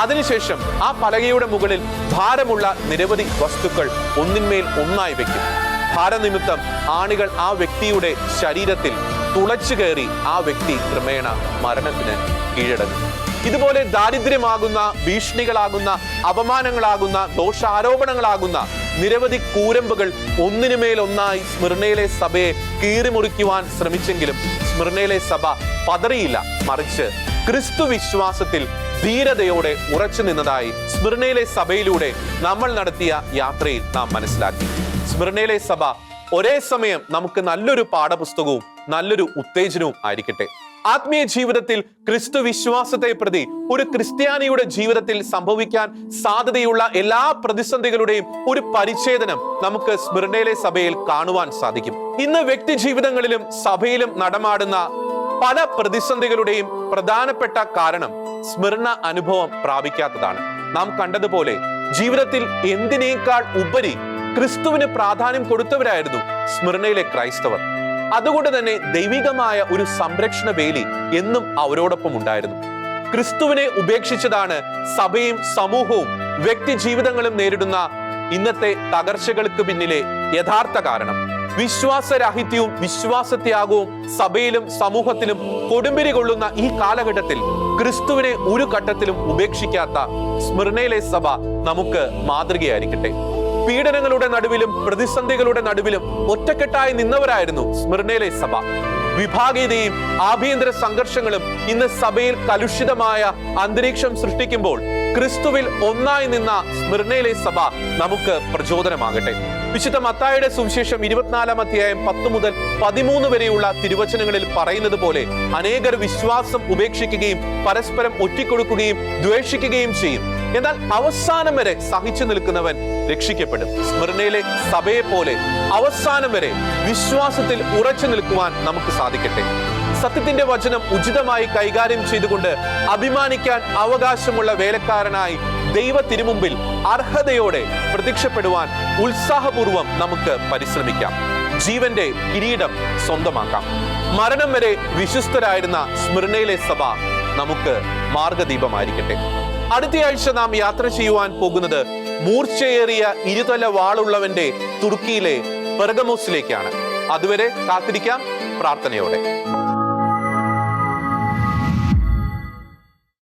അതിനുശേഷം ആ പലകയുടെ മുകളിൽ ഭാരമുള്ള നിരവധി വസ്തുക്കൾ ഒന്നിന്മേൽ ഒന്നായി വെക്കും. ഭാരനിമിത്തം ആണികൾ ആ വ്യക്തിയുടെ ശരീരത്തിൽ തുളച്ചു കയറി ആ വ്യക്തി ക്രമേണ മരണത്തിന് കീഴടങ്ങും. ഇതുപോലെ ദാരിദ്ര്യമാകുന്ന, ഭീഷണികളാകുന്ന, അപമാനങ്ങളാകുന്ന, ദോഷാരോപണങ്ങളാകുന്ന നിരവധി കൂരമ്പുകൾ ഒന്നിനുമേലൊന്നായി സ്മിർനയിലെ സഭയെ കീറിമുറിക്കുവാൻ ശ്രമിച്ചെങ്കിലും സ്മിർനയിലെ സഭ പതറിയില്ല. മറിച്ച് ക്രിസ്തു വിശ്വാസത്തിൽ ധീരതയോടെ ഉറച്ചു നിന്നതായി സ്മിർനയിലെ സഭയിലൂടെ നമ്മൾ നടത്തിയ യാത്രയിൽ നാം മനസ്സിലാക്കി. സ്മിർനയിലെ സഭ ഒരേ സമയം നമുക്ക് നല്ലൊരു പാഠപുസ്തകവും നല്ലൊരു ഉത്തേജനവും ആയിരിക്കട്ടെ. ആത്മീയ ജീവിതത്തിൽ ക്രിസ്തു വിശ്വാസത്തെ പ്രതി ഒരു ക്രിസ്ത്യാനിയുടെ ജീവിതത്തിൽ സംഭവിക്കാൻ സാധ്യതയുള്ള എല്ലാ പ്രതിസന്ധികളുടെയും ഒരു പരിച്ഛേദനം നമുക്ക് സ്മിർനയിലെ സഭയിൽ കാണുവാൻ സാധിക്കും. ഇന്ന് വ്യക്തി ജീവിതങ്ങളിലും സഭയിലും നടമാടുന്ന പല പ്രതിസന്ധികളുടെയും പ്രധാനപ്പെട്ട കാരണം സ്മിർന അനുഭവം പ്രാപിക്കാത്തതാണ്. നാം കണ്ടതുപോലെ ജീവിതത്തിൽ എന്തിനേക്കാൾ ഉപരി ക്രിസ്തുവിന് പ്രാധാന്യം കൊടുത്തവരായിരുന്നു സ്മിർനയിലെ ക്രൈസ്തവർ. അതുകൊണ്ട് തന്നെ ദൈവികമായ ഒരു സംരക്ഷണ വേലി എന്നും അവരോടൊപ്പം ഉണ്ടായിരുന്നു. ക്രിസ്തുവിനെ ഉപേക്ഷിച്ചതാണ് സഭയും സമൂഹവും വ്യക്തി ജീവിതങ്ങളും നേരിടുന്ന ഇന്നത്തെ തകർച്ചകൾക്ക് പിന്നിലെ യഥാർത്ഥ കാരണം. വിശ്വാസരാഹിത്യവും വിശ്വാസത്യാഗവും സഭയിലും സമൂഹത്തിലും കൊടുമ്പിരി കൊള്ളുന്ന ഈ കാലഘട്ടത്തിൽ ക്രിസ്തുവിനെ ഒരു ഘട്ടത്തിലും ഉപേക്ഷിക്കാത്ത സ്മിർനയിലെ സഭ നമുക്ക് മാതൃകയായിരിക്കട്ടെ. പീഡനങ്ങളുടെ നടുവിലും പ്രതിസന്ധികളുടെ നടുവിലും ഒറ്റക്കെട്ടായി നിന്നവരായിരുന്നു സ്മിർനയിലെ സഭ. വിഭാഗീയതയും ആഭ്യന്തര സംഘർഷങ്ങളും ഇന്ന് സഭയിൽ കലുഷിതമായ അന്തരീക്ഷം സൃഷ്ടിക്കുമ്പോൾ ക്രിസ്തുവിൽ ഒന്നായി നിന്ന സ്മിർനയിലെ സഭ നമുക്ക് പ്രചോദനമാകട്ടെ. വിശുദ്ധ മത്തായിയുടെ സുവിശേഷം 24-ാം അധ്യായം 10 മുതൽ 13 വരെയുള്ള തിരുവചനങ്ങളിൽ പറയുന്നത് പോലെ അനേകർ വിശ്വാസം ഉപേക്ഷിക്കുകയും പരസ്പരം ഒറ്റിക്കൊടുക്കുകയും ദ്വേഷിക്കുകയും ചെയ്യും. എന്നാൽ അവസാനം വരെ സഹിച്ചു നിൽക്കുന്നവൻ രക്ഷിക്കപ്പെടും. സ്മിർനയിലെ സഭയെ പോലെ അവസാനം വരെ വിശ്വാസത്തിൽ ഉറച്ചു നിൽക്കുവാൻ നമുക്ക് സാധിക്കട്ടെ. സത്യത്തിന്റെ വചനം ഉചിതമായി കൈകാര്യം ചെയ്തുകൊണ്ട് അഭിമാനിക്കാൻ അവകാശമുള്ള വേലക്കാരനായി ദൈവ തിരുമുമ്പിൽ അർഹതയോടെ പ്രത്യക്ഷപ്പെടുവാൻ ഉത്സാഹപൂർവം നമുക്ക് പരിശ്രമിക്കാം. ജീവന്റെ കിരീടം സ്വന്തമാക്കാം. മരണം വരെ വിശ്വസ്തരായിരുന്ന സ്മിർനയിലെ സഭ നമുക്ക് മാർഗദീപമായിരിക്കട്ടെ. അടുത്തയാഴ്ച നാം യാത്ര ചെയ്യുവാൻ പോകുന്നത് മൂർച്ചയേറിയ ഇരുതല വാളുള്ളവന്റെ തുർക്കിയിലെ പെർഗമോസിലേക്കാണ്. അതുവരെ കാത്തിരിക്കാം പ്രാർത്ഥനയോടെ.